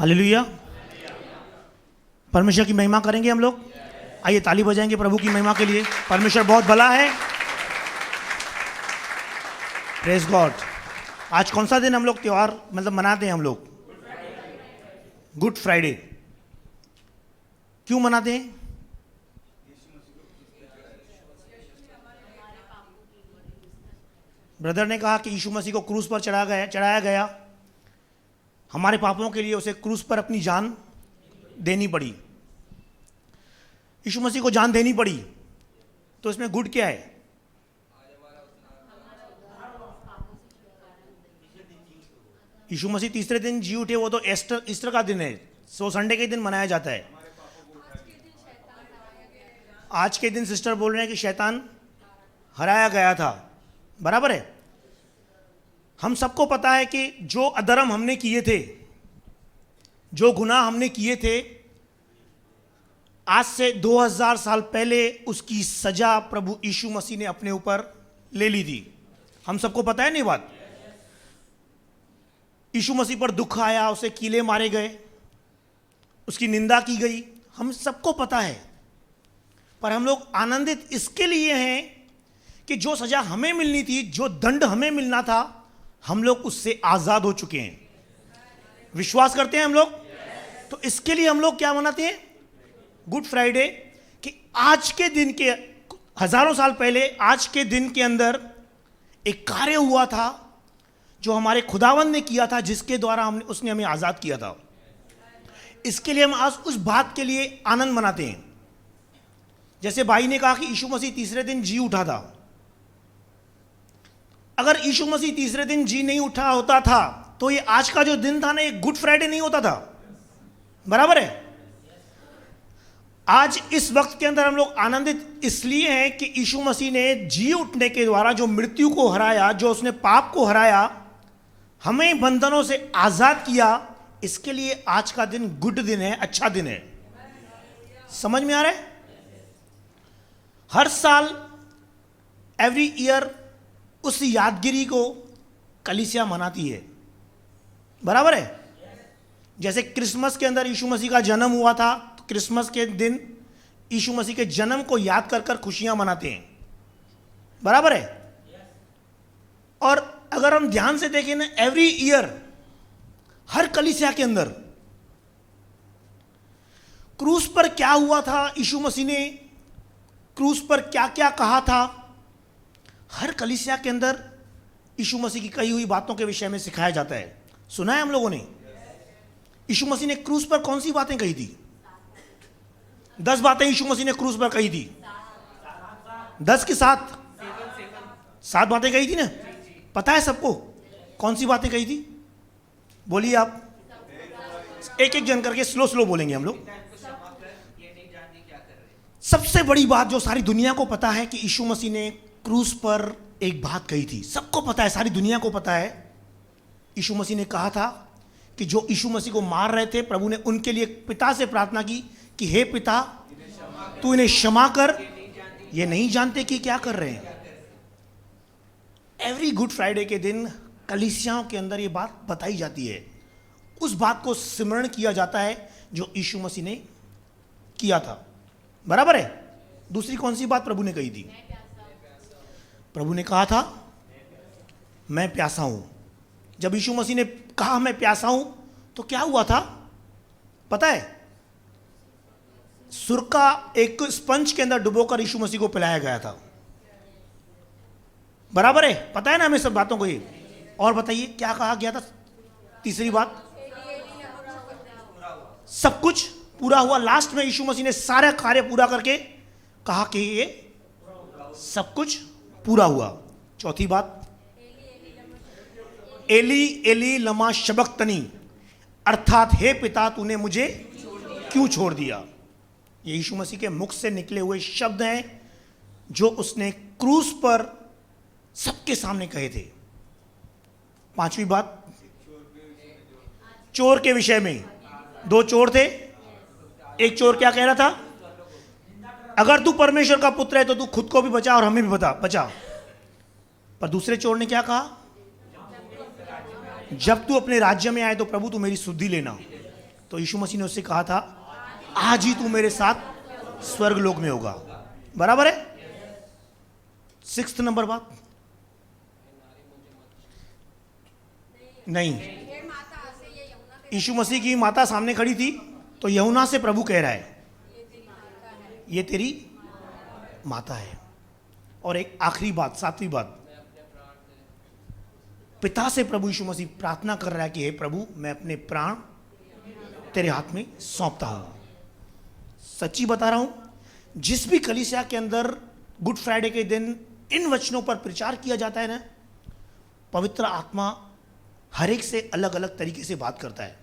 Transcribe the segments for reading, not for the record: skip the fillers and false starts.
Hallelujah. परमेश्वर की महिमा करेंगे हम लोग। आइए ताली बजाएंगे प्रभु की महिमा के लिए। परमेश्वर बहुत भला है। Praise God. आज कौन सा दिन हम लोग त्योहार मनाते हैं? हम लोग गुड फ्राइडे। क्यों मनाते हैं? ब्रदर ने कहा कि यीशु मसीह को क्रूस पर चढ़ाया गया। हमारे पापों के लिए उसे क्रूस पर अपनी जान देनी पड़ी। यीशु मसीह को जान देनी पड़ी। तो इसमें गुड क्या है? यीशु मसीह तीसरे दिन जी उठे। वो तो ईस्टर का दिन है। सो संडे के दिन मनाया जाता है। आज के दिन सिस्टर बोल रहे हैं कि शैतान हराया गया था। बराबर है। हम सबको पता है कि जो अधर्म हमने किए थे, जो गुनाह हमने किए थे, आज से 2000 साल पहले उसकी सजा प्रभु यीशु मसीह ने अपने ऊपर ले ली थी। हम सबको पता है नहीं बात? यीशु मसीह पर दुख आया, उसे कीले मारे गए, उसकी निंदा की गई। हम सबको पता है। पर हम लोग आनंदित इसके लिए हैं कि जो सजा हमें मिलनी थी, जो दंड हमें मिलना था, हम लोग उससे आजाद हो चुके हैं। विश्वास करते हैं हम लोग? तो इसके लिए हम लोग क्या मनाते हैं? Good Friday. कि आज के दिन के हजारों साल पहले, आज के दिन के अंदर एक कार्य हुआ था जो हमारे खुदावंद ने किया था, जिसके द्वारा उसने हमें आजाद किया था। इसके लिए हम आज उस बात के लिए आनंद मनाते हैं। जैसे भाई ने कहा कि यीशु मसीह तीसरे दिन जी उठा था। अगर यीशु मसीह तीसरे दिन जी नहीं उठा होता था तो ये आज का जो दिन था ना, ये गुड फ्राइडे नहीं होता था। बराबर है। आज इस वक्त के अंदर हम लोग आनंदित इसलिए हैं कि यीशु मसीह ने जी उठने के द्वारा जो मृत्यु को हराया, जो उसने पाप को हराया, हमें बंधनों से आजाद किया। इसके लिए आज का दिन गुड दिन है, अच्छा दिन है। समझ में आ रहा है? हर साल एवरी ईयर उस यादगिरी को कलीसिया मनाती है। बराबर है। जैसे क्रिसमस के अंदर यीशु मसीह का जन्म हुआ था, तो क्रिसमस के दिन यीशु मसीह के जन्म को याद कर कर खुशियां मनाते हैं। बराबर है। और अगर हम ध्यान से देखें ना, एवरी ईयर हर कलीसिया के अंदर क्रूस पर क्या हुआ था, यीशु मसीह ने क्रूस पर क्या क्या कहा था, हर कलीसिया के अंदर यीशु मसीह की कही हुई बातों के विषय में सिखाया जाता है। सुना है हम लोगों ने? यीशु मसीह ने क्रूस पर कौन सी बातें कही थी? 10 बातें यीशु मसीह ने क्रूस पर कही थी। 10 की 7 बातें कही थी ना? पता है सबको कौन सी बातें कही थी? बोलिए आप। एक एक जन करके स्लो बोलेंगे हम लोग। सबसे बड़ी बात जो सारी दुनिया को पता है कि यीशु मसीह ने क्रूस पर एक बात कही थी। सबको पता है, सारी दुनिया को पता है। यीशु मसीह ने कहा था कि जो यीशु मसीह को मार रहे थे, प्रभु ने उनके लिए पिता से प्रार्थना की कि हे पिता, तू इन्हें क्षमा कर, ये नहीं जानते कि क्या कर रहे हैं। एवरी गुड फ्राइडे के दिन कलीसियाओं के अंदर ये बात बताई जाती है। उस बात को स्मरण किया जाता है जो यीशु मसीह ने किया था। बराबर है। दूसरी कौन सी बात प्रभु ने कही थी? प्रभु ने कहा था मैं प्यासा हूं। जब यीशु मसीह ने कहा मैं प्यासा हूं तो क्या हुआ था पता है? सुरका एक स्पंज के अंदर डुबोकर यीशु मसीह को पिलाया गया था। बराबर है। पता है ना हमें सब बातों को ये? और बताइए क्या कहा गया था? तीसरी बात, सब कुछ पूरा हुआ। लास्ट में यीशु मसीह ने सारा कार्य पूरा करके कहा कि ये सब कुछ पूरा हुआ। चौथी बात, एली एली लमा शबक्तनी, अर्थात हे पिता तूने मुझे क्यों छोड़ दिया। ये यीशु मसीह के मुख से निकले हुए शब्द हैं जो उसने क्रूस पर सबके सामने कहे थे। पांचवी बात, चोर के विषय में। 2 चोर थे। एक चोर क्या कह रहा था? अगर तू परमेश्वर का पुत्र है तो तू खुद को भी बचा और हमें भी बचा। पर दूसरे चोर ने क्या कहा? जब तू अपने राज्य में आए तो प्रभु तू मेरी सुधि लेना। तो यीशु मसीह ने उससे कहा था, आज ही तू मेरे साथ स्वर्ग लोक में होगा। बराबर है। 6 नंबर बात नहीं, यीशु मसीह की माता सामने खड़ी थी, तो यूहन्ना से प्रभु कह रहा है ये तेरी माता है। और एक आखिरी बात, 7वीं बात, पिता से प्रभु यीशु मसीह प्रार्थना कर रहा है कि हे प्रभु, मैं अपने प्राण तेरे हाथ में सौंपता हूं। सच्ची बता रहा हूं, जिस भी कलीसिया के अंदर गुड फ्राइडे के दिन इन वचनों पर प्रचार किया जाता है ना, पवित्र आत्मा हर एक से अलग अलग तरीके से बात करता है।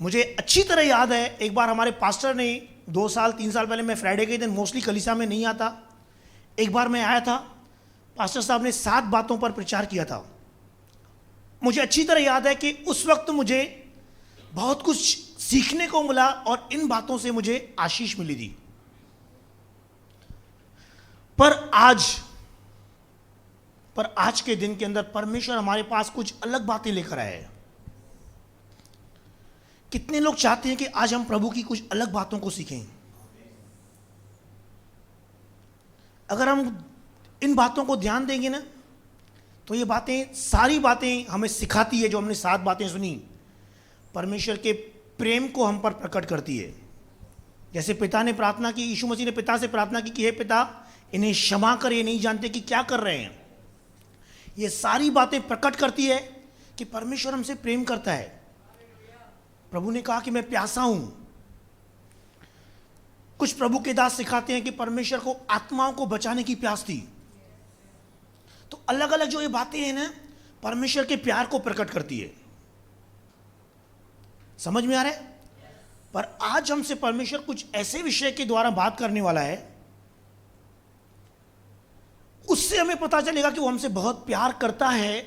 मुझे अच्छी तरह याद है, एक बार हमारे पास्टर ने 2 साल 3 साल पहले, मैं फ्राइडे के दिन मोस्टली कलीसिया में नहीं आता, एक बार मैं आया था, पास्टर साहब ने 7 बातों पर प्रचार किया था। मुझे अच्छी तरह याद है कि उस वक्त मुझे बहुत कुछ सीखने को मिला और इन बातों से मुझे आशीष मिली थी। पर आज के दिन के अंदर परमेश्वर हमारे पास कुछ अलग बातें लेकर आए हैं। कितने लोग चाहते हैं कि आज हम प्रभु की कुछ अलग बातों को सीखें? अगर हम इन बातों को ध्यान देंगे ना, तो ये बातें, सारी बातें हमें सिखाती है। जो हमने 7 बातें सुनी, परमेश्वर के प्रेम को हम पर प्रकट करती है। जैसे पिता ने प्रार्थना की, यीशु मसीह ने पिता से प्रार्थना की कि हे पिता, इन्हें क्षमा कर, ये नहीं जानते कि क्या कर रहे हैं। ये सारी बातें प्रकट करती है कि परमेश्वर हमसे प्रेम करता है। प्रभु ने कहा कि मैं प्यासा हूं। कुछ प्रभु के दास सिखाते हैं कि परमेश्वर को आत्माओं को बचाने की प्यास थी। तो अलग अलग जो ये बातें हैं ना, परमेश्वर के प्यार को प्रकट करती है। समझ में आ रहा है? पर आज हमसे परमेश्वर कुछ ऐसे विषय के द्वारा बात करने वाला है, उससे हमें पता चलेगा कि वो हमसे बहुत प्यार करता है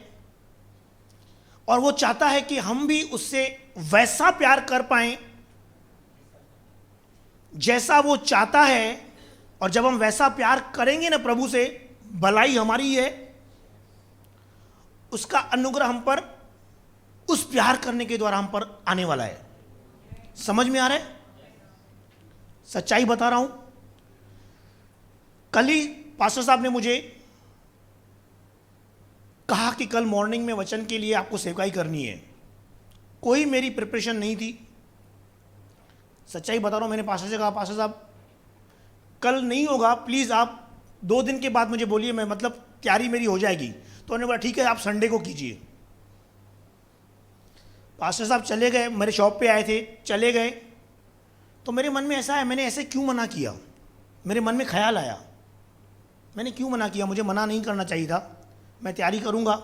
और वो चाहता है कि हम भी उससे वैसा प्यार कर पाएं जैसा वो चाहता है। और जब हम वैसा प्यार करेंगे ना प्रभु से, भलाई हमारी है, उसका अनुग्रह हम पर, उस प्यार करने के द्वारा हम पर आने वाला है। समझ में आ रहा है? सच्चाई बता रहा हूं। कल ही पास्टर साहब ने मुझे कहा कि कल मॉर्निंग में वचन के लिए आपको सेवकाई करनी है। कोई मेरी प्रिपरेशन नहीं थी। सच्चाई बता रहा हूं, मैंने पास्टर से कहा, पास्टर साहब कल नहीं होगा, प्लीज़ आप 2 दिन के बाद मुझे बोलिए, मैं मतलब तैयारी मेरी हो जाएगी। तो उन्होंने बोला ठीक है, आप संडे को कीजिए। पास्टर साहब चले गए, मेरे शॉप पे आए थे, चले गए। तो मेरे मन में ऐसा है, मैंने ऐसे क्यों मना किया? मेरे मन में ख्याल आया, मैंने क्यों मना किया? मुझे मना नहीं करना चाहिए था, मैं तैयारी करूंगा।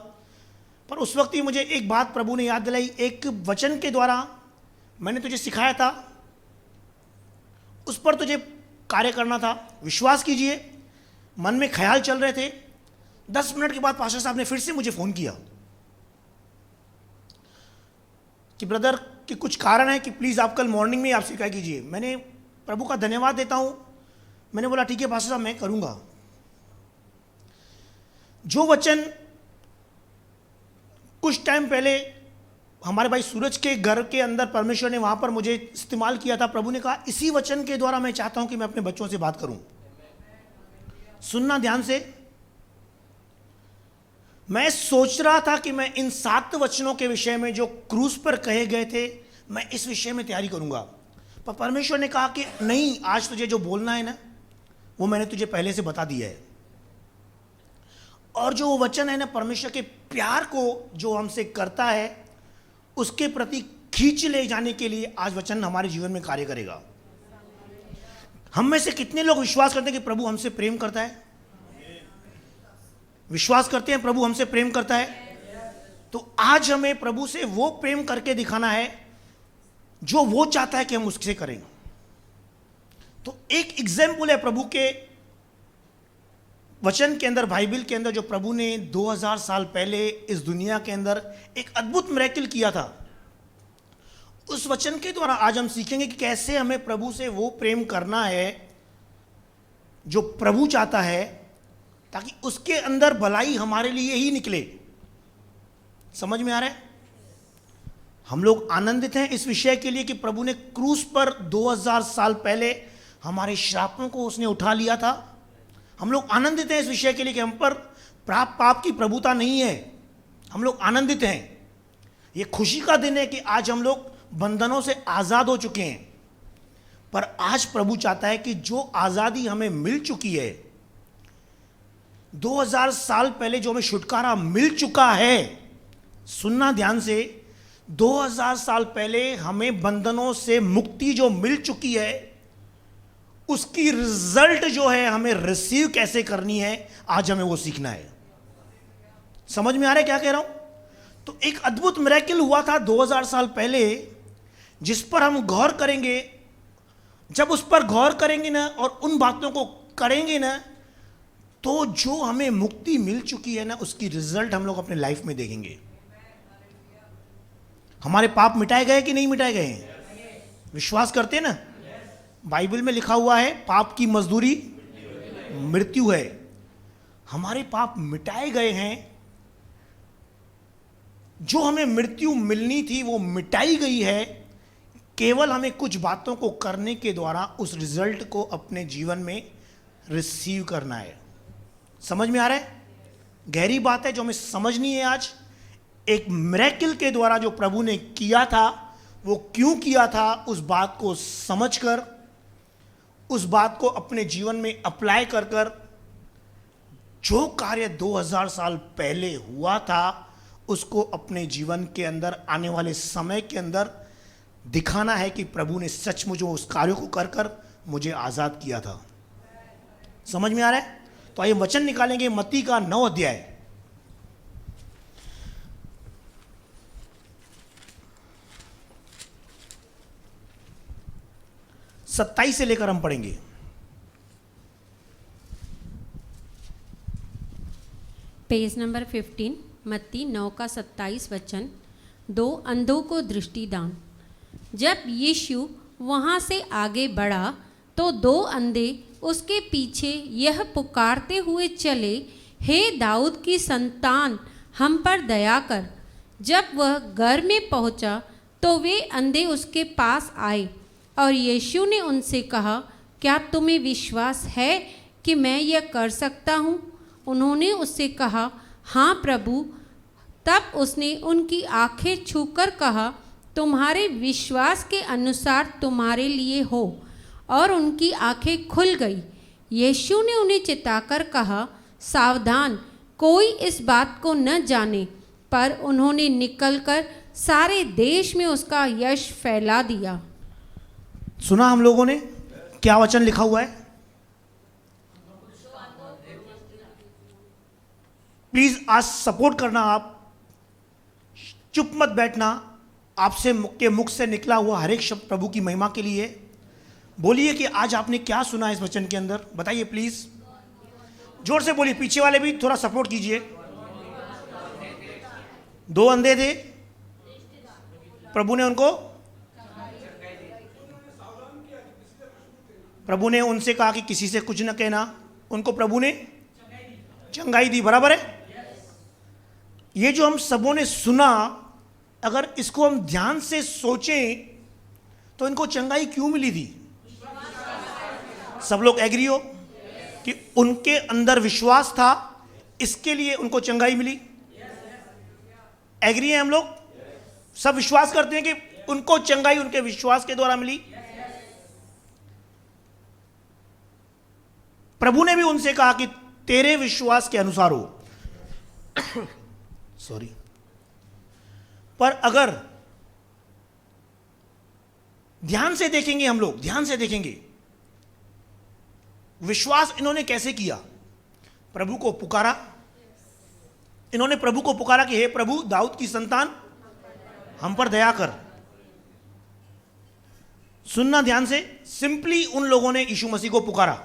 पर उस वक्त ही मुझे एक बात प्रभु ने याद दिलाई। एक वचन के द्वारा मैंने तुझे सिखाया था, उस पर तुझे कार्य करना था। विश्वास कीजिए, मन में ख्याल चल रहे थे। 10 मिनट के बाद पास्टर साहब ने फिर से मुझे फ़ोन किया कि ब्रदर कि कुछ कारण है कि प्लीज़ आप कल मॉर्निंग में आप सिखा कीजिए। मैंने प्रभु का धन्यवाद देता हूँ। मैंने बोला ठीक है पास्टर साहब, मैं करूँगा। जो वचन कुछ टाइम पहले हमारे भाई सूरज के घर के अंदर परमेश्वर ने वहाँ पर मुझे इस्तेमाल किया था, प्रभु ने कहा इसी वचन के द्वारा मैं चाहता हूँ कि मैं अपने बच्चों से बात करूँ। सुनना ध्यान से। मैं सोच रहा था कि मैं इन 7 वचनों के विषय में जो क्रूस पर कहे गए थे, मैं इस विषय में तैयारी करूँगा। पर परमेश्वर ने कहा कि नहीं, आज तुझे जो बोलना है ना, वो मैंने तुझे पहले से बता दिया है। और जो वचन है ना, परमेश्वर के प्यार को जो हमसे करता है, उसके प्रति खींच ले जाने के लिए आज वचन हमारे जीवन में कार्य करेगा। हम में से कितने लोग विश्वास करते हैं कि प्रभु हमसे प्रेम करता है? विश्वास करते हैं प्रभु हमसे प्रेम करता है? तो आज हमें प्रभु से वो प्रेम करके दिखाना है जो वो चाहता है कि हम उससे करें। तो एक एग्जाम्पल है प्रभु के वचन के अंदर, बाइबल के अंदर, जो प्रभु ने 2000 साल पहले इस दुनिया के अंदर एक अद्भुत मिरेकल किया था। उस वचन के द्वारा आज हम सीखेंगे कि कैसे हमें प्रभु से वो प्रेम करना है जो प्रभु चाहता है, ताकि उसके अंदर भलाई हमारे लिए ही निकले। समझ में आ रहा है? हम लोग आनंदित हैं इस विषय के लिए कि प्रभु ने क्रूस पर 2000 साल पहले हमारे श्रापों को उसने उठा लिया था। हम लोग आनंदित हैं इस विषय के लिए कि हम पर पाप की प्रभुता नहीं है। हम लोग आनंदित हैं। ये खुशी का दिन है कि आज हम लोग बंधनों से आज़ाद हो चुके हैं। पर आज प्रभु चाहता है कि जो आज़ादी हमें मिल चुकी है, 2000 साल पहले जो हमें छुटकारा मिल चुका है, सुनना ध्यान से, 2000 साल पहले हमें बंधनों से मुक्ति जो मिल चुकी है, उसकी रिजल्ट जो है हमें रिसीव कैसे करनी है, आज हमें वो सीखना है। समझ में आ रहा है क्या कह रहा हूं? तो एक अद्भुत मिरेकल हुआ था 2000 साल पहले, जिस पर हम गौर करेंगे। जब उस पर गौर करेंगे ना और उन बातों को करेंगे ना, तो जो हमें मुक्ति मिल चुकी है ना, उसकी रिजल्ट हम लोग अपने लाइफ में देखेंगे। हमारे पाप मिटाए गए कि नहीं मिटाए गए हैं? विश्वास करते हैं ना? बाइबल में लिखा हुआ है पाप की मजदूरी मृत्यु है। हमारे पाप मिटाए गए हैं। जो हमें मृत्यु मिलनी थी वो मिटाई गई है। केवल हमें कुछ बातों को करने के द्वारा उस रिजल्ट को अपने जीवन में रिसीव करना है। समझ में आ रहा है? गहरी बात है जो हमें समझनी है आज। एक मिरेकल के द्वारा जो प्रभु ने किया था, वो क्यों किया था, उस बात को समझकर, उस बात को अपने जीवन में अप्लाई कर कर, जो कार्य 2000 साल पहले हुआ था उसको अपने जीवन के अंदर आने वाले समय के अंदर दिखाना है कि प्रभु ने सचमुच उस कार्य को कर कर मुझे आज़ाद किया था। समझ में आ रहा है? तो आइए वचन निकालेंगे मत्ती का 9 अध्याय, सत्ताईस से लेकर हम पढ़ेंगे। पेज नंबर 15, मत्ती 9 का 27 वचन। 2 अंधों को दृष्टिदान। जब यीशु वहाँ से आगे बढ़ा तो 2 अंधे उसके पीछे यह पुकारते हुए चले, हे दाऊद की संतान, हम पर दया कर। जब वह घर में पहुँचा तो वे अंधे उसके पास आए और यीशु ने उनसे कहा, क्या तुम्हें विश्वास है कि मैं यह कर सकता हूँ? उन्होंने उससे कहा, हाँ प्रभु। तब उसने उनकी आंखें छूकर कहा, तुम्हारे विश्वास के अनुसार तुम्हारे लिए हो। और उनकी आंखें खुल गई। यीशु ने उन्हें चिताकर कहा, सावधान, कोई इस बात को न जाने। पर उन्होंने निकलकर सारे देश में उसका यश फैला दिया। सुना हम लोगों ने क्या वचन लिखा हुआ है? प्लीज आज सपोर्ट करना, आप चुप मत बैठना। आपसे के मुख से निकला हुआ हर एक शब्द प्रभु की महिमा के लिए। बोलिए कि आज आपने क्या सुना इस वचन के अंदर, बताइए प्लीज। जोर से बोलिए, पीछे वाले भी थोड़ा सपोर्ट कीजिए। 2 अंधे थे, प्रभु ने उनसे कहा कि किसी से कुछ न कहना। उनको प्रभु ने चंगाई दी। बराबर है? ये जो हम सबों ने सुना, अगर इसको हम ध्यान से सोचें तो इनको चंगाई क्यों मिली थी? सब लोग एग्री हो कि उनके अंदर विश्वास था, इसके लिए उनको चंगाई मिली। एग्री हैं हम लोग? सब विश्वास करते हैं कि उनको चंगाई उनके विश्वास के द्वारा मिली। प्रभु ने भी उनसे कहा कि तेरे विश्वास के अनुसार हो। सॉरी। पर अगर ध्यान से देखेंगे, हम लोग ध्यान से देखेंगे, विश्वास इन्होंने कैसे किया? प्रभु को पुकारा। इन्होंने प्रभु को पुकारा कि हे प्रभु, दाऊद की संतान, हम पर दया कर। सुनना ध्यान से, सिंपली उन लोगों ने यीशु मसीह को पुकारा।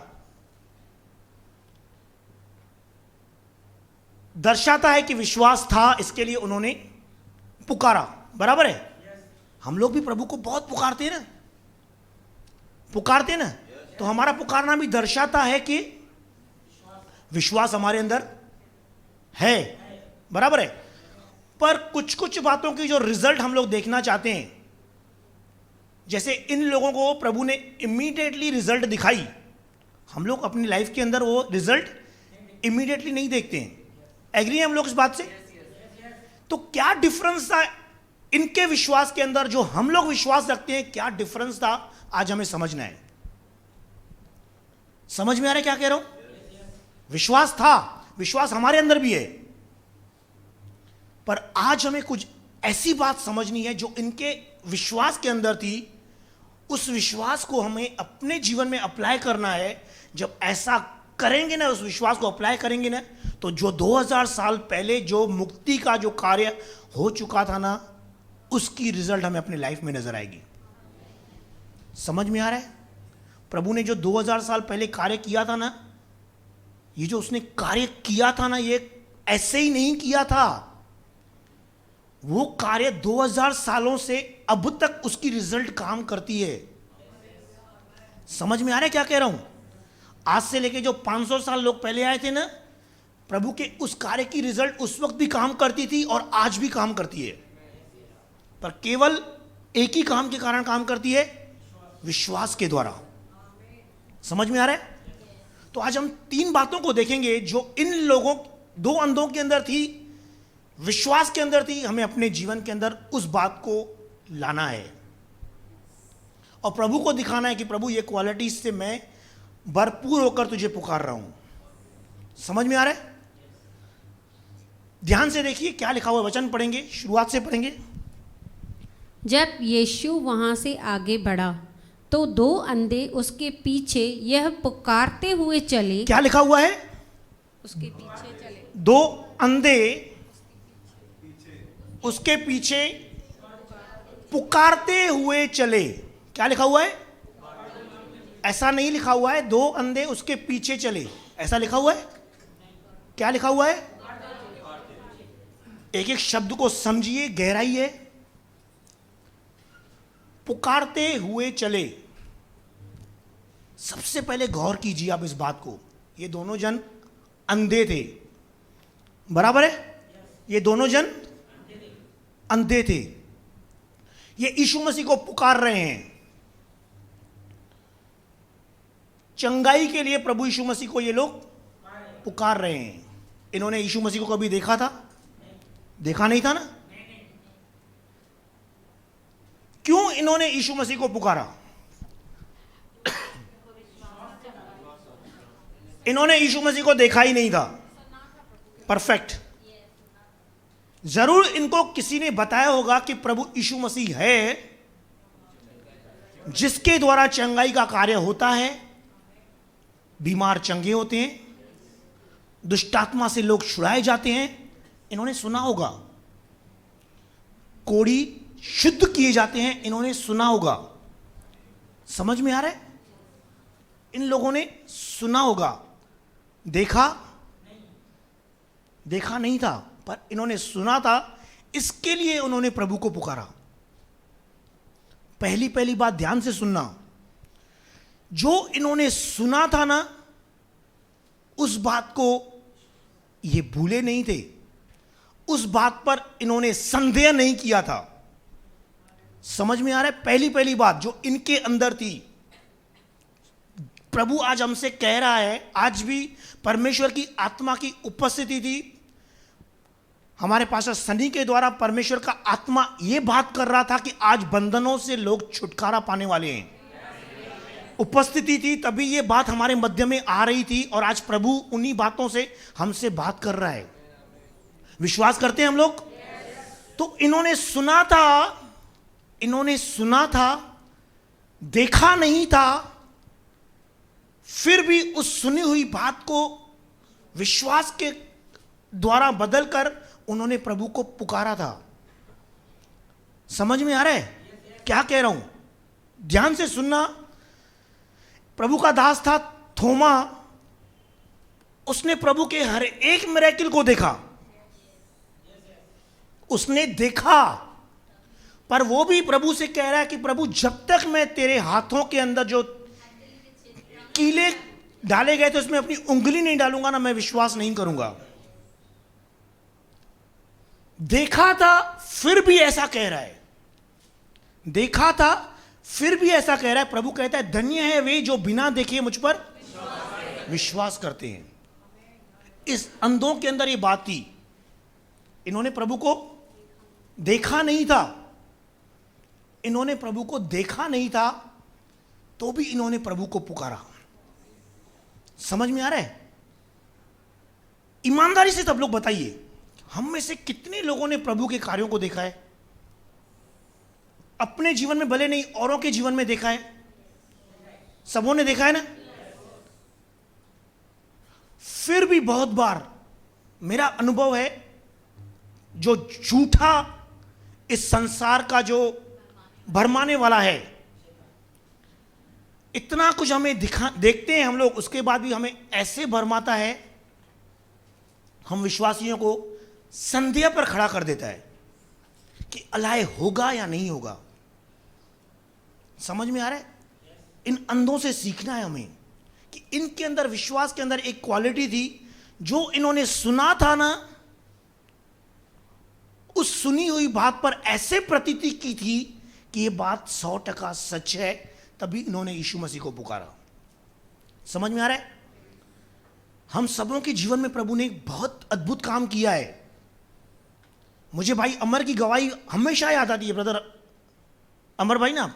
दर्शाता है कि विश्वास था, इसके लिए उन्होंने पुकारा। बराबर है? हम लोग भी प्रभु को बहुत पुकारते हैं ना, पुकारते हैं ना। तो हमारा पुकारना भी दर्शाता है कि विश्वास हमारे अंदर है। बराबर है? पर कुछ कुछ बातों की जो रिजल्ट हम लोग देखना चाहते हैं, जैसे इन लोगों को प्रभु ने इमीडिएटली रिजल्ट दिखाई, हम लोग अपनी लाइफ के अंदर वो रिजल्ट इमीडिएटली नहीं देखते हैं। एग्री हैं हम लोग इस बात से? तो क्या डिफरेंस था इनके विश्वास के अंदर, जो हम लोग विश्वास रखते हैं, क्या डिफरेंस था, आज हमें समझना है। समझ में आ रहा है क्या कह रहा हूं? विश्वास था, विश्वास हमारे अंदर भी है, पर आज हमें कुछ ऐसी बात समझनी है जो इनके विश्वास के अंदर थी, उस विश्वास को हमें अपने जीवन में अप्लाई करना है। जब ऐसा करेंगे ना, उस विश्वास को अप्लाई करेंगे ना, तो जो 2000 साल पहले जो मुक्ति का जो कार्य हो चुका था ना, उसकी रिजल्ट हमें अपनी लाइफ में नजर आएगी। समझ में आ रहा है? प्रभु ने जो 2000 साल पहले कार्य किया था ना, ये जो उसने कार्य किया था ना, ये ऐसे ही नहीं किया था। वो कार्य 2000 सालों से अब तक उसकी रिजल्ट काम करती है। समझ में आ रहा है क्या कह रहा हूं? आज से लेके जो 500 साल लोग पहले आए थे ना, प्रभु के उस कार्य की रिजल्ट उस वक्त भी काम करती थी और आज भी काम करती है, पर केवल एक ही काम के कारण काम करती है, विश्वास के द्वारा। समझ में आ रहा है? तो आज हम 3 बातों को देखेंगे जो इन लोगों, 2 अंधों के अंदर थी, विश्वास के अंदर थी। हमें अपने जीवन के अंदर उस बात को लाना है और प्रभु को दिखाना है कि प्रभु ये क्वालिटी से मैं भरपूर होकर तुझे पुकार रहा हूं। समझ में आ रहा है? ध्यान से देखिए क्या लिखा हुआ, वचन पढ़ेंगे, शुरुआत से पढ़ेंगे। जब यीशु वहां से आगे बढ़ा तो 2 अंधे उसके पीछे यह पुकारते हुए चले। क्या लिखा हुआ है? उसके पीछे चले। 2 अंधे उसके पीछे पुकारते हुए चले। क्या लिखा हुआ है? ऐसा नहीं लिखा हुआ है 2 अंधे उसके पीछे चले, ऐसा लिखा हुआ है। क्या लिखा हुआ है? एक एक शब्द को समझिए, गहराई है। पुकारते हुए चले। सबसे पहले गौर कीजिए आप इस बात को, ये दोनों जन अंधे थे, बराबर है? ये दोनों जन अंधे थे, ये यीशु मसीह को पुकार रहे हैं चंगाई के लिए। प्रभु यीशु मसीह को ये लोग पुकार रहे हैं। इन्होंने यीशु मसीह को कभी देखा था? देखा नहीं था ना। क्यों इन्होंने यीशु मसीह को पुकारा? इन्होंने यीशु मसीह को देखा ही नहीं था। परफेक्ट। जरूर इनको किसी ने बताया होगा कि प्रभु यीशु मसीह है जिसके द्वारा चंगाई का कार्य होता है, बीमार चंगे होते हैं, दुष्टात्मा से लोग छुड़ाए जाते हैं। इन्होंने सुना होगा। कोढ़ी शुद्ध किए जाते हैं, इन्होंने सुना होगा। समझ में आ रहा है? इन लोगों ने सुना होगा, देखा नहीं था, पर इन्होंने सुना था, इसके लिए उन्होंने प्रभु को पुकारा। पहली बात ध्यान से सुनना, जो इन्होंने सुना था ना, उस बात को ये भूले नहीं थे, उस बात पर इन्होंने संदेह नहीं किया था। समझ में आ रहा है? पहली बात जो इनके अंदर थी, प्रभु आज हमसे कह रहा है, आज भी परमेश्वर की आत्मा की उपस्थिति थी। हमारे पास्टर सनी के द्वारा परमेश्वर का आत्मा यह बात कर रहा था कि आज बंधनों से लोग छुटकारा पाने वाले हैं। उपस्थिति थी, तभी ये बात हमारे मध्य में आ रही थी, और आज प्रभु उन्हीं बातों से हमसे बात कर रहा है। विश्वास करते हैं हम लोग? तो इन्होंने सुना था, देखा नहीं था, फिर भी उस सुनी हुई बात को विश्वास के द्वारा बदलकर उन्होंने प्रभु को पुकारा था। समझ में आ रहा है क्या कह रहा हूं? ध्यान से सुनना। प्रभु का दास था थोमा, उसने प्रभु के हर एक मिरेकल को देखा, उसने देखा, पर वो भी प्रभु से कह रहा है कि प्रभु जब तक मैं तेरे हाथों के अंदर जो कीले डाले गए थे उसमें अपनी उंगली नहीं डालूंगा ना, मैं विश्वास नहीं करूंगा। देखा था फिर भी ऐसा कह रहा है, देखा था फिर भी ऐसा कह रहा है। प्रभु कहता है धन्य है वे जो बिना देखे मुझ पर विश्वास करते हैं। इस अंधों के अंदर ये बात थी, इन्होंने प्रभु को देखा नहीं था, इन्होंने प्रभु को देखा नहीं था, तो भी इन्होंने प्रभु को पुकारा। समझ में आ रहा है? ईमानदारी से सब लोग बताइए, हम में से कितने लोगों ने प्रभु के कार्यों को देखा है? अपने जीवन में भले नहीं, औरों के जीवन में देखा है। सबों ने देखा है ना? फिर भी बहुत बार मेरा अनुभव है, जो झूठा इस संसार का जो भरमाने वाला है, इतना कुछ हमें देखते हैं हम लोग, उसके बाद भी हमें ऐसे भरमाता है, हम विश्वासियों को संदेह पर खड़ा कर देता है कि अलाए होगा या नहीं होगा। समझ में आ रहा है? इन अंधों से सीखना है हमें कि इनके अंदर, विश्वास के अंदर एक क्वालिटी थी, जो इन्होंने सुना था ना, उस सुनी हुई बात पर ऐसे प्रतीति की थी कि यह बात 100% सच है, तभी इन्होंने यीशु मसीह को पुकारा। समझ में आ रहा है? हम सबों के जीवन में प्रभु ने एक बहुत अद्भुत काम किया है। मुझे भाई अमर की गवाही हमेशा याद आती है। ब्रदर अमर भाई ना,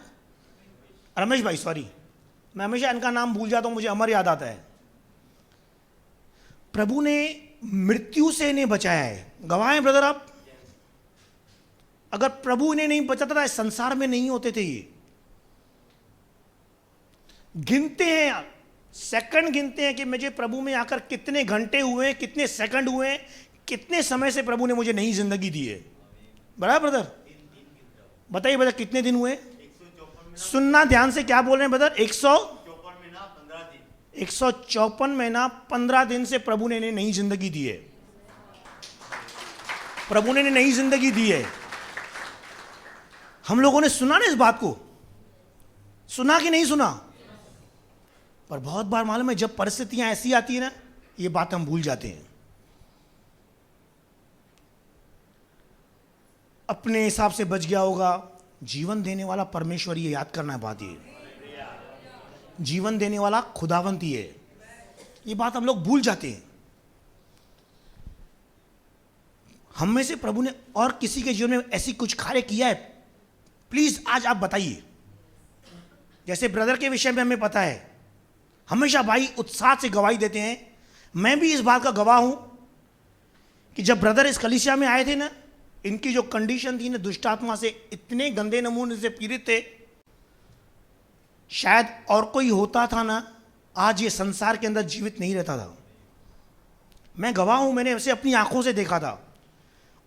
रमेश भाई, सॉरी, मैं हमेशा इनका नाम भूल जाता हूं, मुझे अमर याद आता है। प्रभु ने मृत्यु से इन्हें बचाया है। गवाह हैं ब्रदर आप? अगर प्रभु इन्हें नहीं बचाता था, इस संसार में नहीं होते थे ये। गिनते हैं, सेकंड गिनते हैं कि मुझे प्रभु में आकर कितने घंटे हुए, कितने सेकंड हुए, कितने समय से प्रभु ने मुझे नई जिंदगी दी है। बराबर ब्रदर? बताइए ब्रदर, कितने दिन हुए? सुनना ध्यान से, क्या बोल रहे हैं ब्रदर? 154 महीना 15 दिन से प्रभु ने इन्हें नई जिंदगी दी है। प्रभु ने इन्हें नई जिंदगी दी है। हम लोगों ने सुना ना इस बात को? सुना कि नहीं सुना? पर बहुत बार मालूम है, जब परिस्थितियां ऐसी आती है ना, ये बात हम भूल जाते हैं। अपने हिसाब से बच गया होगा। जीवन देने वाला परमेश्वर, ये याद करना है बात। ये जीवन देने वाला खुदावंत ही है। ये बात हम लोग भूल जाते हैं। हम में से प्रभु ने और किसी के जीवन में ऐसी कुछ कार्य किया है? प्लीज आज आप बताइए। जैसे ब्रदर के विषय में हमें पता है, हमेशा भाई उत्साह से गवाही देते हैं। मैं भी इस बात का गवाह हूं कि जब ब्रदर इस कलीसिया में आए थे ना, इनकी जो कंडीशन थी ना, दुष्ट आत्मा से इतने गंदे नमूने से पीड़ित थे, शायद और कोई होता था ना, आज ये संसार के अंदर जीवित नहीं रहता था। मैं गवाह हूं, मैंने ऐसे अपनी आंखों से देखा था।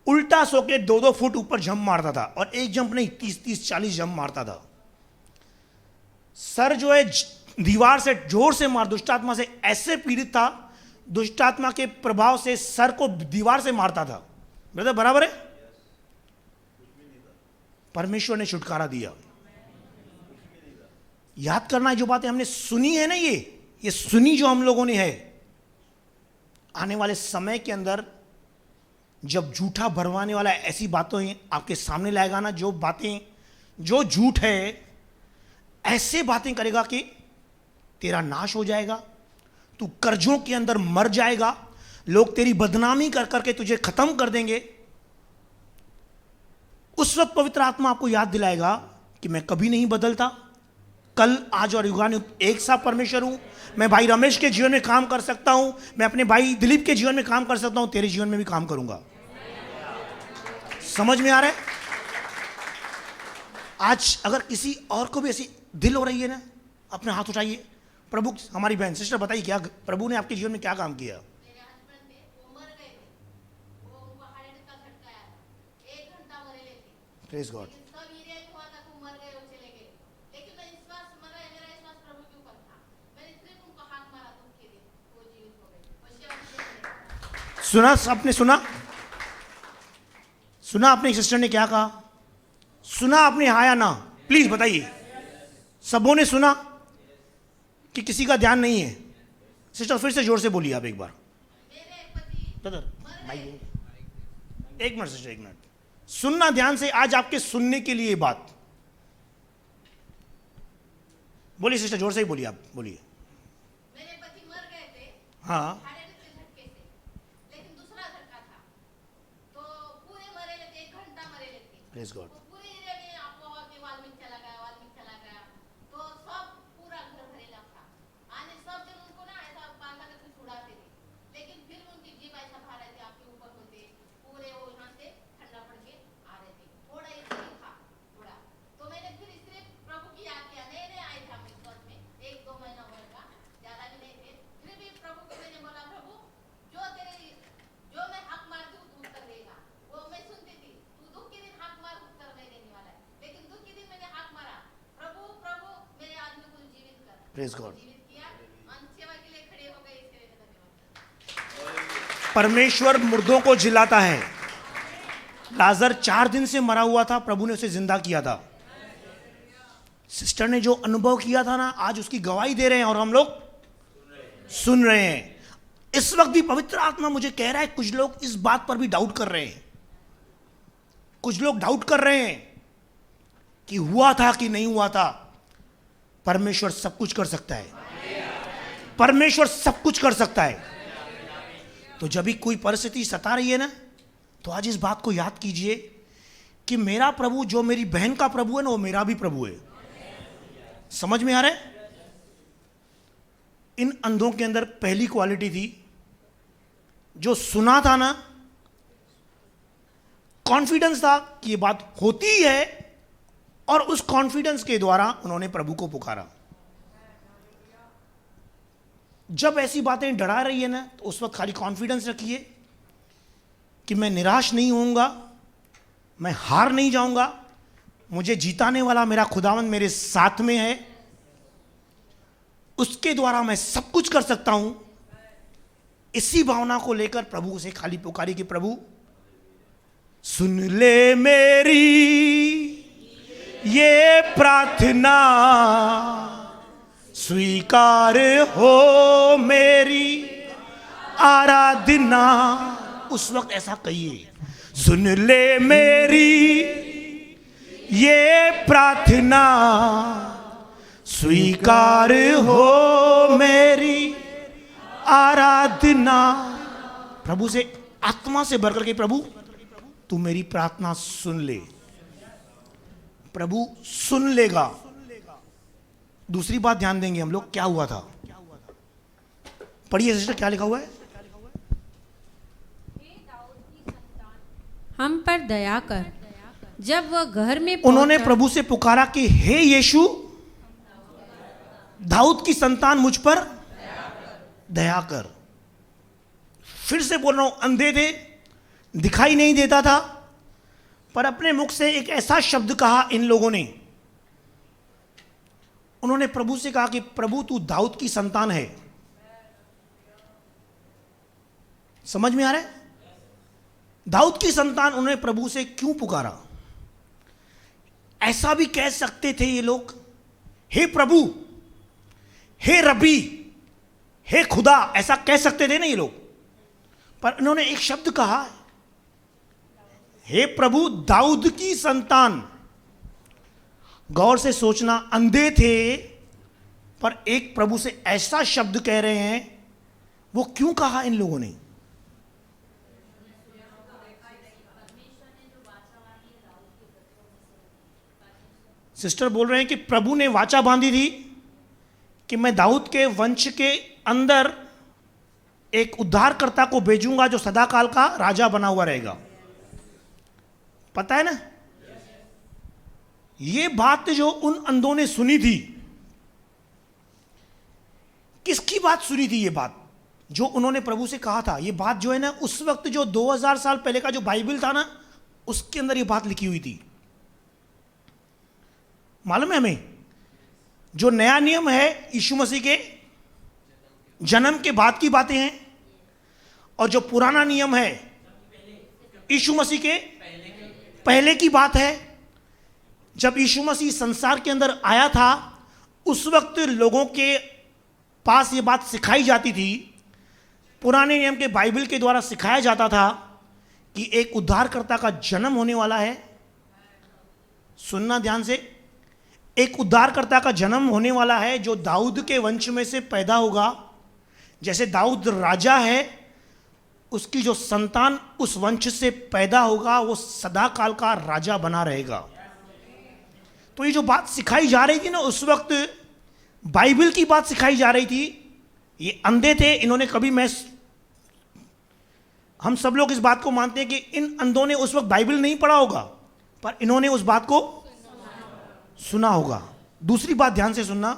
उल्टा सो के 2-2 फुट ऊपर जंप मारता था, और एक जंप नहीं, 30-40 जंप मारता था। सर जो है दीवार से जोर से मार, दुष्टात्मा से ऐसे पीड़ित था, दुष्टात्मा के प्रभाव से सर को दीवार से मारता था। ब्रदर बराबर है? परमेश्वर ने छुटकारा दिया। याद करना है जो बातें हमने सुनी है ना, ये सुनी जो हम लोगों ने है। आने वाले समय के अंदर जब झूठा भरवाने वाला ऐसी बातें आपके सामने लाएगा ना, जो बातें, जो झूठ है, ऐसे बातें करेगा कि तेरा नाश हो जाएगा, तू कर्जों के अंदर मर जाएगा, लोग तेरी बदनामी कर करके तुझे खत्म कर देंगे। उस वक्त पवित्र आत्मा आपको याद दिलाएगा कि मैं कभी नहीं बदलता, कल, आज और युगान एक सा परमेश्वर हूं। मैं भाई रमेश के जीवन में काम कर सकता हूं, मैं अपने भाई दिलीप के जीवन में काम कर सकता हूं, तेरे जीवन में भी काम करूंगा। समझ में आ रहा है? आज अगर किसी और को भी ऐसी दिल हो रही है ना, अपने हाथ उठाइए। प्रभु, हमारी बहन सिस्टर बताइए, क्या प्रभु ने आपके जीवन में क्या काम किया? Praise God. सुना आपने? सुना आपने सिस्टर ने क्या कहा? सुना आपने, हाँ या ना? प्लीज बताइए। सबों ने सुना कि किसी का ध्यान नहीं है? सिस्टर फिर से जोर से बोलिए आप एक बार। ब्रदर माइक एक मिनट सिस्टर, एक मिनट सुनना ध्यान से। आज आपके सुनने के लिए बात बोलिए सिस्टर, जोर से ही बोलिए, आप बोलिए। मेरे पति मर गए थे हाँ थायराइड के झटके से, लेकिन दूसरा झटका था तो पूरे मरेले थे, 1 घंटा मरेले थे। Praise God. तो पूरे एरिया में आपको कि वाल्मीकि चला गया तो सब पूरा घर भरेला था। आने सब जन उनको ना ऐसा बांधा करके छुड़ाते थे, लेकिन फिर उनकी जीभ ऐसा भा रहे थे आपके ऊपर होते पूरे, वो यहाँ से ठंडा पड़ के आ रहे थे। थोड़ा इसलिए था थोड़ा, तो मैंने फिर इसलिए प्रभु की याद किया। नए नए आए थे हम इस चर्च में, 1-2 महीना हुआ का, ज्यादा भी नहीं थे। फिर भी प्रभु को मैंने बोला, प्रभु जो मैं हक मारती हूँ तू उत्तर देगा। वो मैं सुनती थी, तू दुख के दिन हक मार, उत्तर नहीं देने वाला है, लेकिन दुख के दिन मैंने हक मारा, प्रभु प्रभु मेरे आदमी को जीवित कर। Praise God. जीवित किया, सेवा के लिए खड़े हो गए, इसके लिए धन्यवाद। परमेश्वर मुर्दों को जिलाता है। लाजर 4 दिन से मरा हुआ था, प्रभु ने उसे जिंदा किया था। सिस्टर ने जो अनुभव किया था ना, आज उसकी गवाही दे रहे हैं और हम लोग सुन रहे हैं। इस वक्त भी पवित्र आत्मा मुझे कह रहा है, कुछ लोग इस बात पर भी डाउट कर रहे हैं। कुछ लोग डाउट कर रहे हैं कि हुआ था कि नहीं हुआ था। परमेश्वर सब कुछ कर सकता है। परमेश्वर सब कुछ कर सकता है। तो जब भी कोई परिस्थिति सता रही है ना, तो आज इस बात को याद कीजिए कि मेरा प्रभु, जो मेरी बहन का प्रभु है ना, वो मेरा भी प्रभु है। समझ में आ रहा है? इन अंधों के अंदर पहली क्वालिटी थी, जो सुना था ना, कॉन्फिडेंस था कि ये बात होती है, और उस कॉन्फिडेंस के द्वारा उन्होंने प्रभु को पुकारा। जब ऐसी बातें डरा रही है ना, तो उस वक्त खाली कॉन्फिडेंस रखिए कि मैं निराश नहीं होऊंगा, मैं हार नहीं जाऊंगा, मुझे जीताने वाला मेरा खुदावंद मेरे साथ में है, उसके द्वारा मैं सब कुछ कर सकता हूं। इसी भावना को लेकर प्रभु से खाली पुकारी कि प्रभु सुन ले मेरी ये प्रार्थना, स्वीकार हो मेरी आराधना। उस वक्त ऐसा कहिए, सुन ले मेरी ये प्रार्थना, स्वीकार हो मेरी आराधना। प्रभु से आत्मा से भरकर के, प्रभु तू मेरी प्रार्थना सुन ले। प्रभु सुन लेगा। दूसरी बात ध्यान देंगे हम लोग, क्या हुआ था। पढ़िए सिस्टर, क्या लिखा हुआ है। हम पर दया कर। जब वह घर में उन्होंने पहुंचा, प्रभु से पुकारा कि हे यीशु, दाऊद की संतान, मुझ पर दया कर। फिर से बोल रहा हूं, अंधे थे, दिखाई नहीं देता था, पर अपने मुख से एक ऐसा शब्द कहा इन लोगों ने। उन्होंने प्रभु से कहा कि प्रभु तू दाऊद की संतान है। समझ में आ रहा है? दाऊद की संतान उन्होंने प्रभु से क्यों पुकारा? ऐसा भी कह सकते थे ये लोग, हे प्रभु, हे रबी, हे खुदा, ऐसा कह सकते थे ना ये लोग। पर इन्होंने एक शब्द कहा, हे प्रभु दाऊद की संतान। गौर से सोचना, अंधे थे पर एक प्रभु से ऐसा शब्द कह रहे हैं। वो क्यों कहा इन लोगों ने? सिस्टर बोल रहे हैं कि प्रभु ने वाचा बांधी थी कि मैं दाऊद के वंश के अंदर एक उद्धारकर्ता को भेजूंगा जो सदाकाल का राजा बना हुआ रहेगा। पता है ना, ये बात जो उन अंधों ने सुनी थी, किसकी बात सुनी थी? ये बात जो उन्होंने प्रभु से कहा था, ये बात जो है ना, उस वक्त जो 2000 साल पहले का जो बाइबल था ना, उसके अंदर ये बात लिखी हुई थी। मालूम है हमें, जो नया नियम है यीशु मसीह के जन्म के बाद की बातें हैं, और जो पुराना नियम है यीशु मसीह के पहले की बात है। जब यीशु मसीह संसार के अंदर आया था, उस वक्त लोगों के पास ये बात सिखाई जाती थी, पुराने नियम के बाइबल के द्वारा सिखाया जाता था कि एक उद्धारकर्ता का जन्म होने वाला है। सुनना ध्यान से, एक उद्धारकर्ता का जन्म होने वाला है जो दाऊद के वंश में से पैदा होगा। जैसे दाऊद राजा है, उसकी जो संतान उस वंश से पैदा होगा वो सदा काल का राजा बना रहेगा। तो ये जो बात सिखाई जा रही थी ना, उस वक्त बाइबल की बात सिखाई जा रही थी। ये अंधे थे, इन्होंने कभी हम सब लोग इस बात को मानते हैं कि इन अंधों ने उस वक्त बाइबल नहीं पढ़ा होगा, पर इन्होंने उस बात को सुना होगा। दूसरी बात ध्यान से सुनना।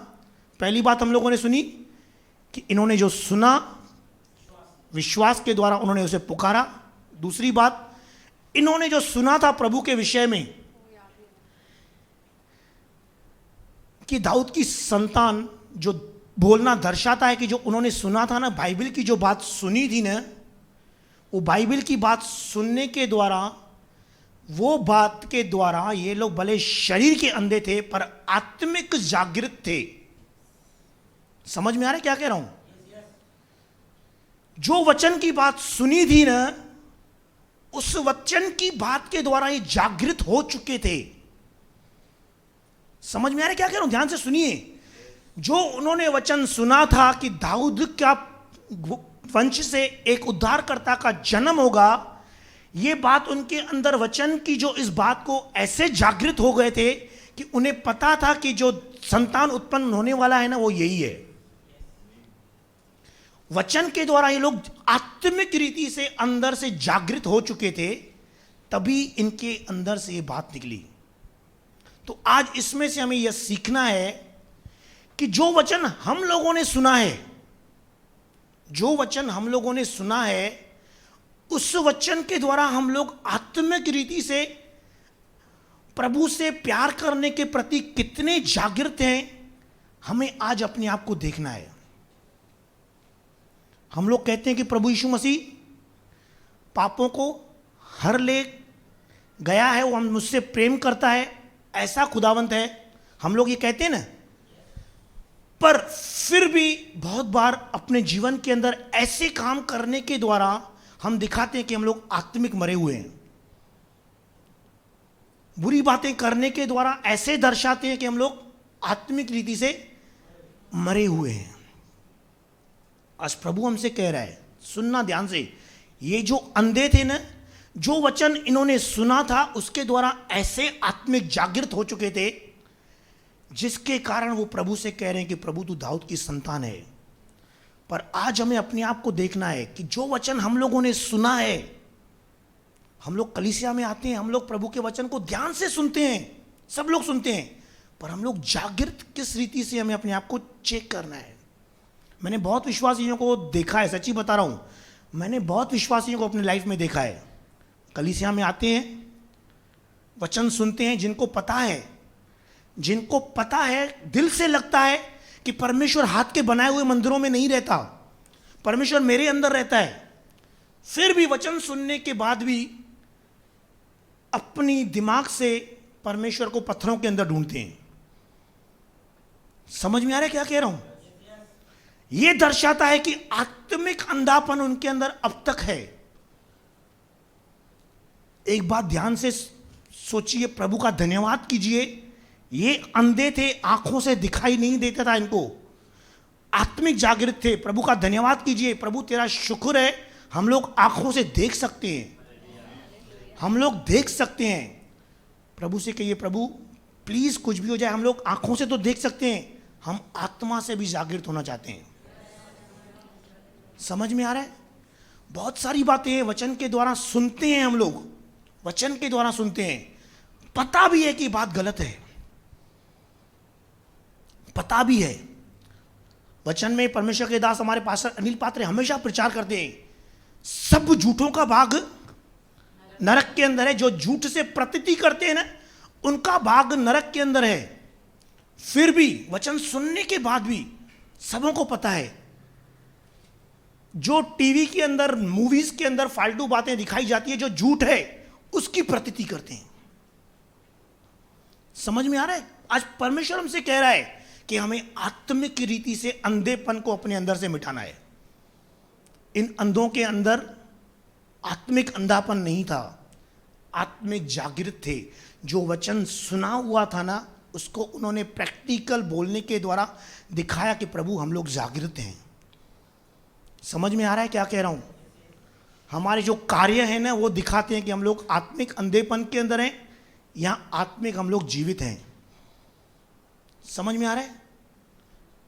पहली बात हम लोगों ने सुनी कि इन्होंने जो सुना, विश्वास के द्वारा उन्होंने उसे पुकारा। दूसरी बात, इन्होंने जो सुना था प्रभु के विषय में कि दाऊद की संतान, जो बोलना दर्शाता है कि जो उन्होंने सुना था ना, बाइबल की जो बात सुनी थी ना, वो बाइबल की बात सुनने के द्वारा, वो बात के द्वारा ये लोग भले शरीर के अंधे थे पर आत्मिक जागृत थे। समझ में आ रहा है क्या कह रहा हूं? जो वचन की बात सुनी थी ना, उस वचन की बात के द्वारा ये जागृत हो चुके थे। समझ में आ रहा है क्या कह रहा हूं? ध्यान से सुनिए। जो उन्होंने वचन सुना था कि दाऊद का वंश से एक उद्धारकर्ता का जन्म होगा, ये बात उनके अंदर, वचन की जो इस बात को ऐसे जागृत हो गए थे कि उन्हें पता था कि जो संतान उत्पन्न होने वाला है ना, वो यही है। वचन के द्वारा ये लोग आत्मिक रीति से अंदर से जागृत हो चुके थे, तभी इनके अंदर से ये बात निकली। तो आज इसमें से हमें यह सीखना है कि जो वचन हम लोगों ने सुना है, जो वचन हम लोगों ने सुना है, उस वचन के द्वारा हम लोग आत्मिक रीति से प्रभु से प्यार करने के प्रति कितने जागृत हैं, हमें आज अपने आप को देखना है। हम लोग कहते हैं कि प्रभु यीशु मसीह पापों को हर ले गया है, वो हम मुझसे प्रेम करता है, ऐसा खुदावंत है, हम लोग ये कहते हैं ना। पर फिर भी बहुत बार अपने जीवन के अंदर ऐसे काम करने के द्वारा हम दिखाते हैं कि हम लोग आत्मिक मरे हुए हैं। बुरी बातें करने के द्वारा ऐसे दर्शाते हैं कि हम लोग आत्मिक रीति से मरे हुए हैं। आज प्रभु हमसे कह रहा है, सुनना ध्यान से। ये जो अंधे थे ना, जो वचन इन्होंने सुना था, उसके द्वारा ऐसे आत्मिक जागृत हो चुके थे, जिसके कारण वो प्रभु से कह रहे हैं कि प्रभु तू दाऊद की संतान है। पर आज हमें अपने आप को देखना है कि जो वचन हम लोगों ने सुना है, हम लोग कलीसिया में आते हैं, हम लोग प्रभु के वचन को ध्यान से सुनते हैं, सब लोग सुनते हैं, पर हम लोग जागृत किस रीति से, हमें अपने आप को चेक करना है। मैंने बहुत विश्वासियों को देखा है, सच्ची बता रहा हूँ, मैंने बहुत विश्वासियों को अपनी लाइफ में देखा है। कलीसिया में आते हैं, वचन सुनते हैं, जिनको पता है, दिल से लगता है कि परमेश्वर हाथ के बनाए हुए मंदिरों में नहीं रहता, परमेश्वर मेरे अंदर रहता है। फिर भी वचन सुनने के बाद भी अपनी दिमाग से परमेश्वर को पत्थरों के अंदर ढूंढते हैं। समझ में आ रहा है क्या कह रहा हूं? यह दर्शाता है कि आत्मिक अंधापन उनके अंदर अब तक है। एक बात ध्यान से सोचिए, प्रभु का धन्यवाद कीजिए। ये अंधे थे, आंखों से दिखाई नहीं देता था इनको, आत्मिक जागृत थे। प्रभु का धन्यवाद कीजिए। प्रभु तेरा शुक्र है, हम लोग आंखों से देख सकते हैं, हम लोग देख सकते हैं। प्रभु से कहिए, प्रभु प्लीज कुछ भी हो जाए, हम लोग आंखों से तो देख सकते हैं, हम आत्मा से भी जागृत होना चाहते हैं। समझ में आ रहा है? बहुत सारी बातें वचन के द्वारा सुनते हैं, हम लोग वचन के द्वारा सुनते हैं, पता भी है कि बात गलत है, पता भी है। वचन में परमेश्वर के दास हमारे पास्टर अनिल पात्रे हमेशा प्रचार करते हैं, सब झूठों का भाग नरक के अंदर है। जो झूठ से प्रतीति करते हैं ना, उनका भाग नरक के अंदर है। फिर भी वचन सुनने के बाद भी सबों को पता है, जो टीवी के अंदर, मूवीज के अंदर फालतू बातें दिखाई जाती है, जो झूठ है, उसकी प्रतीति करते हैं। समझ में आ रहा है? आज परमेश्वर हमसे कह रहा है कि हमें आत्मिक रीति से अंधेपन को अपने अंदर से मिटाना है। इन अंधों के अंदर आत्मिक अंधापन नहीं था, आत्मिक जागृत थे। जो वचन सुना हुआ था ना, उसको उन्होंने प्रैक्टिकल बोलने के द्वारा दिखाया कि प्रभु हम लोग जागृत हैं। समझ में आ रहा है क्या कह रहा हूं? हमारे जो कार्य हैं ना, वो दिखाते हैं कि हम लोग आत्मिक अंधेपन के अंदर हैं या आत्मिक हम लोग जीवित हैं। समझ में आ रहा है?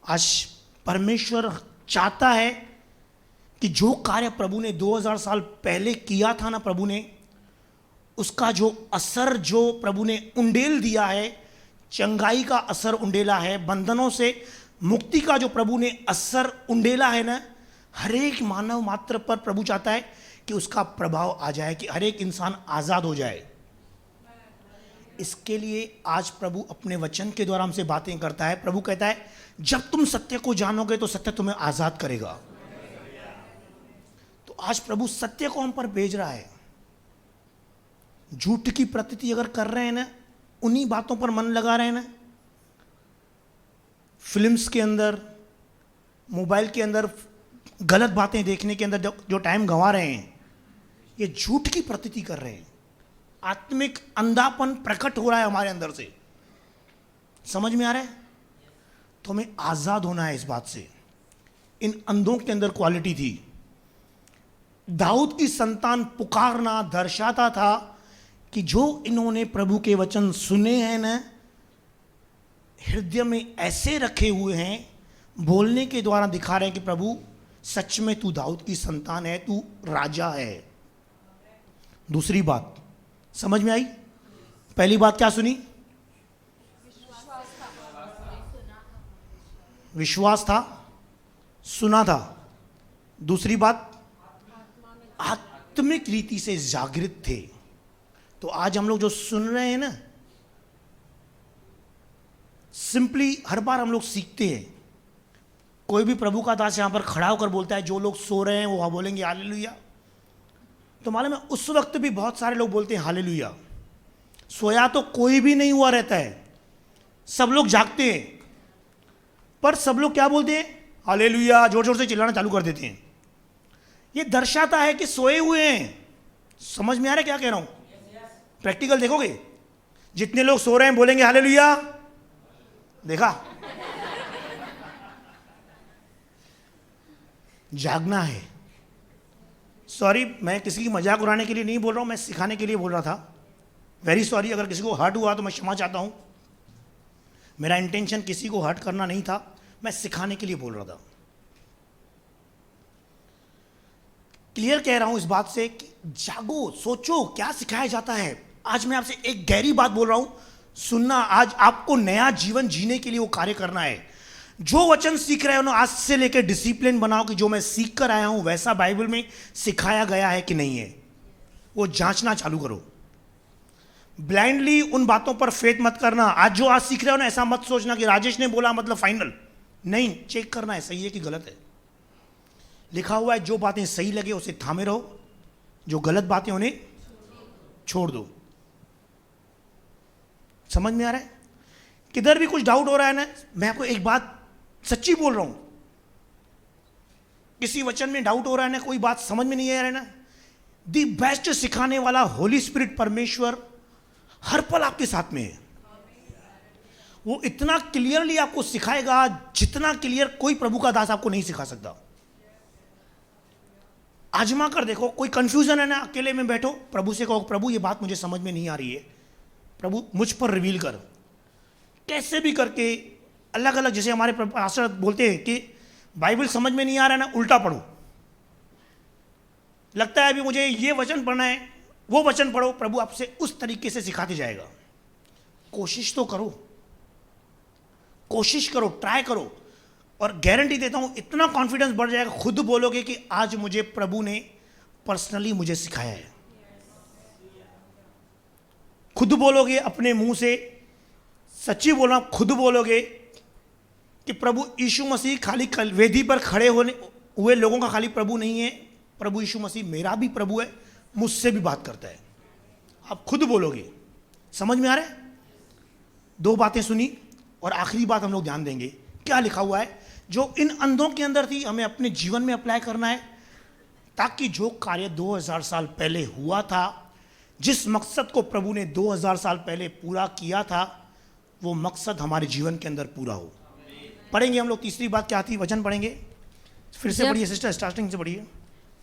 आज परमेश्वर चाहता है कि जो कार्य प्रभु ने 2000 साल पहले किया था ना, प्रभु ने उसका जो असर, जो प्रभु ने उंडेल दिया है, चंगाई का असर उंडेला है, बंधनों से मुक्ति का जो प्रभु ने असर उंडेला है ना, हर एक मानव मात्र पर प्रभु चाहता है कि उसका प्रभाव आ जाए, कि हर एक इंसान आज़ाद हो जाए। इसके लिए आज प्रभु अपने वचन के द्वारा हमसे बातें करता है। प्रभु कहता है जब तुम सत्य को जानोगे तो सत्य तुम्हें आज़ाद करेगा। तो आज प्रभु सत्य को हम पर भेज रहा है। झूठ की प्रतीति अगर कर रहे हैं ना, उन्हीं बातों पर मन लगा रहे हैं ना, फिल्म्स के अंदर, मोबाइल के अंदर गलत बातें देखने के अंदर जो टाइम गंवा रहे हैं, ये झूठ की प्रतीति कर रहे हैं। आत्मिक अंधापन प्रकट हो रहा है हमारे अंदर से। समझ में आ रहा है? तो हमें आजाद होना है इस बात से। इन अंधों के अंदर क्वालिटी थी। दाऊद की संतान पुकारना दर्शाता था कि जो इन्होंने प्रभु के वचन सुने हैं ना, हृदय में ऐसे रखे हुए हैं, बोलने के द्वारा दिखा रहे हैं कि प्रभु सच में तू दाऊद की संतान है, तू राजा है। दूसरी बात समझ में आई? पहली बात क्या सुनी? विश्वास था, सुना था। दूसरी बात आत्मिक रीति से जागृत थे। तो आज हम लोग जो सुन रहे हैं ना, सिंपली हर बार हम लोग सीखते हैं। कोई भी प्रभु का दास यहां पर खड़ा होकर बोलता है जो लोग सो रहे हैं वो बोलेंगे हालेलुया। तो मालूम है उस वक्त भी बहुत सारे लोग बोलते हैं हालेलुया। सोया तो कोई भी नहीं हुआ रहता है, सब लोग जागते हैं, पर सब लोग क्या बोलते हैं? हालेलुया, जोर जोर से चिल्लाना चालू कर देते हैं। ये दर्शाता है कि सोए हुए हैं। समझ में आ रहा है क्या कह रहा हूं? प्रैक्टिकल देखोगे, जितने लोग सो रहे हैं बोलेंगे हालेलुया। देखा? जागना है। सॉरी, मैं किसी की मजाक उड़ाने के लिए नहीं बोल रहा हूं, मैं सिखाने के लिए बोल रहा था। वेरी सॉरी, अगर किसी को हर्ट हुआ तो मैं क्षमा चाहता हूं। मेरा इंटेंशन किसी को हर्ट करना नहीं था, मैं सिखाने के लिए बोल रहा था। क्लियर कह रहा हूं इस बात से कि जागो, सोचो क्या सिखाया जाता है। आज मैं आपसे एक गहरी बात बोल रहा हूं, सुनना। आज आपको नया जीवन जीने के लिए वो कार्य करना है। जो वचन सीख रहे हो ना, आज से लेकर डिसिप्लिन बनाओ कि जो मैं सीख कर आया हूं वैसा बाइबल में सिखाया गया है कि नहीं है, वो जांचना चालू करो। ब्लाइंडली उन बातों पर फेथ मत करना। आज जो आज सीख रहे हो ना, ऐसा मत सोचना कि राजेश ने बोला मतलब फाइनल। नहीं, चेक करना है सही है कि गलत है। लिखा हुआ है जो बातें सही लगे उसे थामे रहो, जो गलत बातें उन्हें छोड़ दो। समझ में आ रहा है? किधर भी कुछ डाउट हो रहा है ना, मैं आपको एक बात सच्ची बोल रहा हूं, किसी वचन में डाउट हो रहा है ना, कोई बात समझ में नहीं आ रहा है ना, दी बेस्ट सिखाने वाला होली स्पिरिट परमेश्वर हर पल आपके साथ में है। वो इतना क्लियरली आपको सिखाएगा जितना क्लियर कोई प्रभु का दास आपको नहीं सिखा सकता। आजमा कर देखो, कोई कंफ्यूजन है ना, अकेले में बैठो, प्रभु से कहो प्रभु ये बात मुझे समझ में नहीं आ रही है, प्रभु मुझ पर रिवील कर। कैसे भी करके अलग अलग, जैसे हमारे पास्टर बोलते हैं कि बाइबल समझ में नहीं आ रहा है ना, उल्टा पढ़ो। लगता है अभी मुझे ये वचन पढ़ना है, वो वचन पढ़ो, प्रभु आपसे उस तरीके से सिखाते जाएगा। कोशिश तो करो, कोशिश करो, ट्राई करो, और गारंटी देता हूं इतना कॉन्फिडेंस बढ़ जाएगा, खुद बोलोगे कि आज मुझे प्रभु ने पर्सनली मुझे सिखाया है। खुद बोलोगे अपने मुंह से, सच्ची बोलना, खुद बोलोगे कि प्रभु यीशु मसीह खाली वेदी पर खड़े होने हुए लोगों का खाली प्रभु नहीं है, प्रभु यीशु मसीह मेरा भी प्रभु है, मुझसे भी बात करता है। आप खुद बोलोगे। समझ में आ रहा है? दो बातें सुनी और आखिरी बात हम लोग ध्यान देंगे। क्या लिखा हुआ है जो इन अंधों के अंदर थी, हमें अपने जीवन में अप्लाई करना है ताकि जो कार्य 2000 साल पहले हुआ था, जिस मकसद को प्रभु ने 2000 साल पहले पूरा किया था, वो मकसद हमारे जीवन के अंदर पूरा हो। पढ़ेंगे हम लोग तीसरी बात क्या थी, वचन पढ़ेंगे, फिर से पढ़िए सिस्टर, स्टार्टिंग से पढ़िए।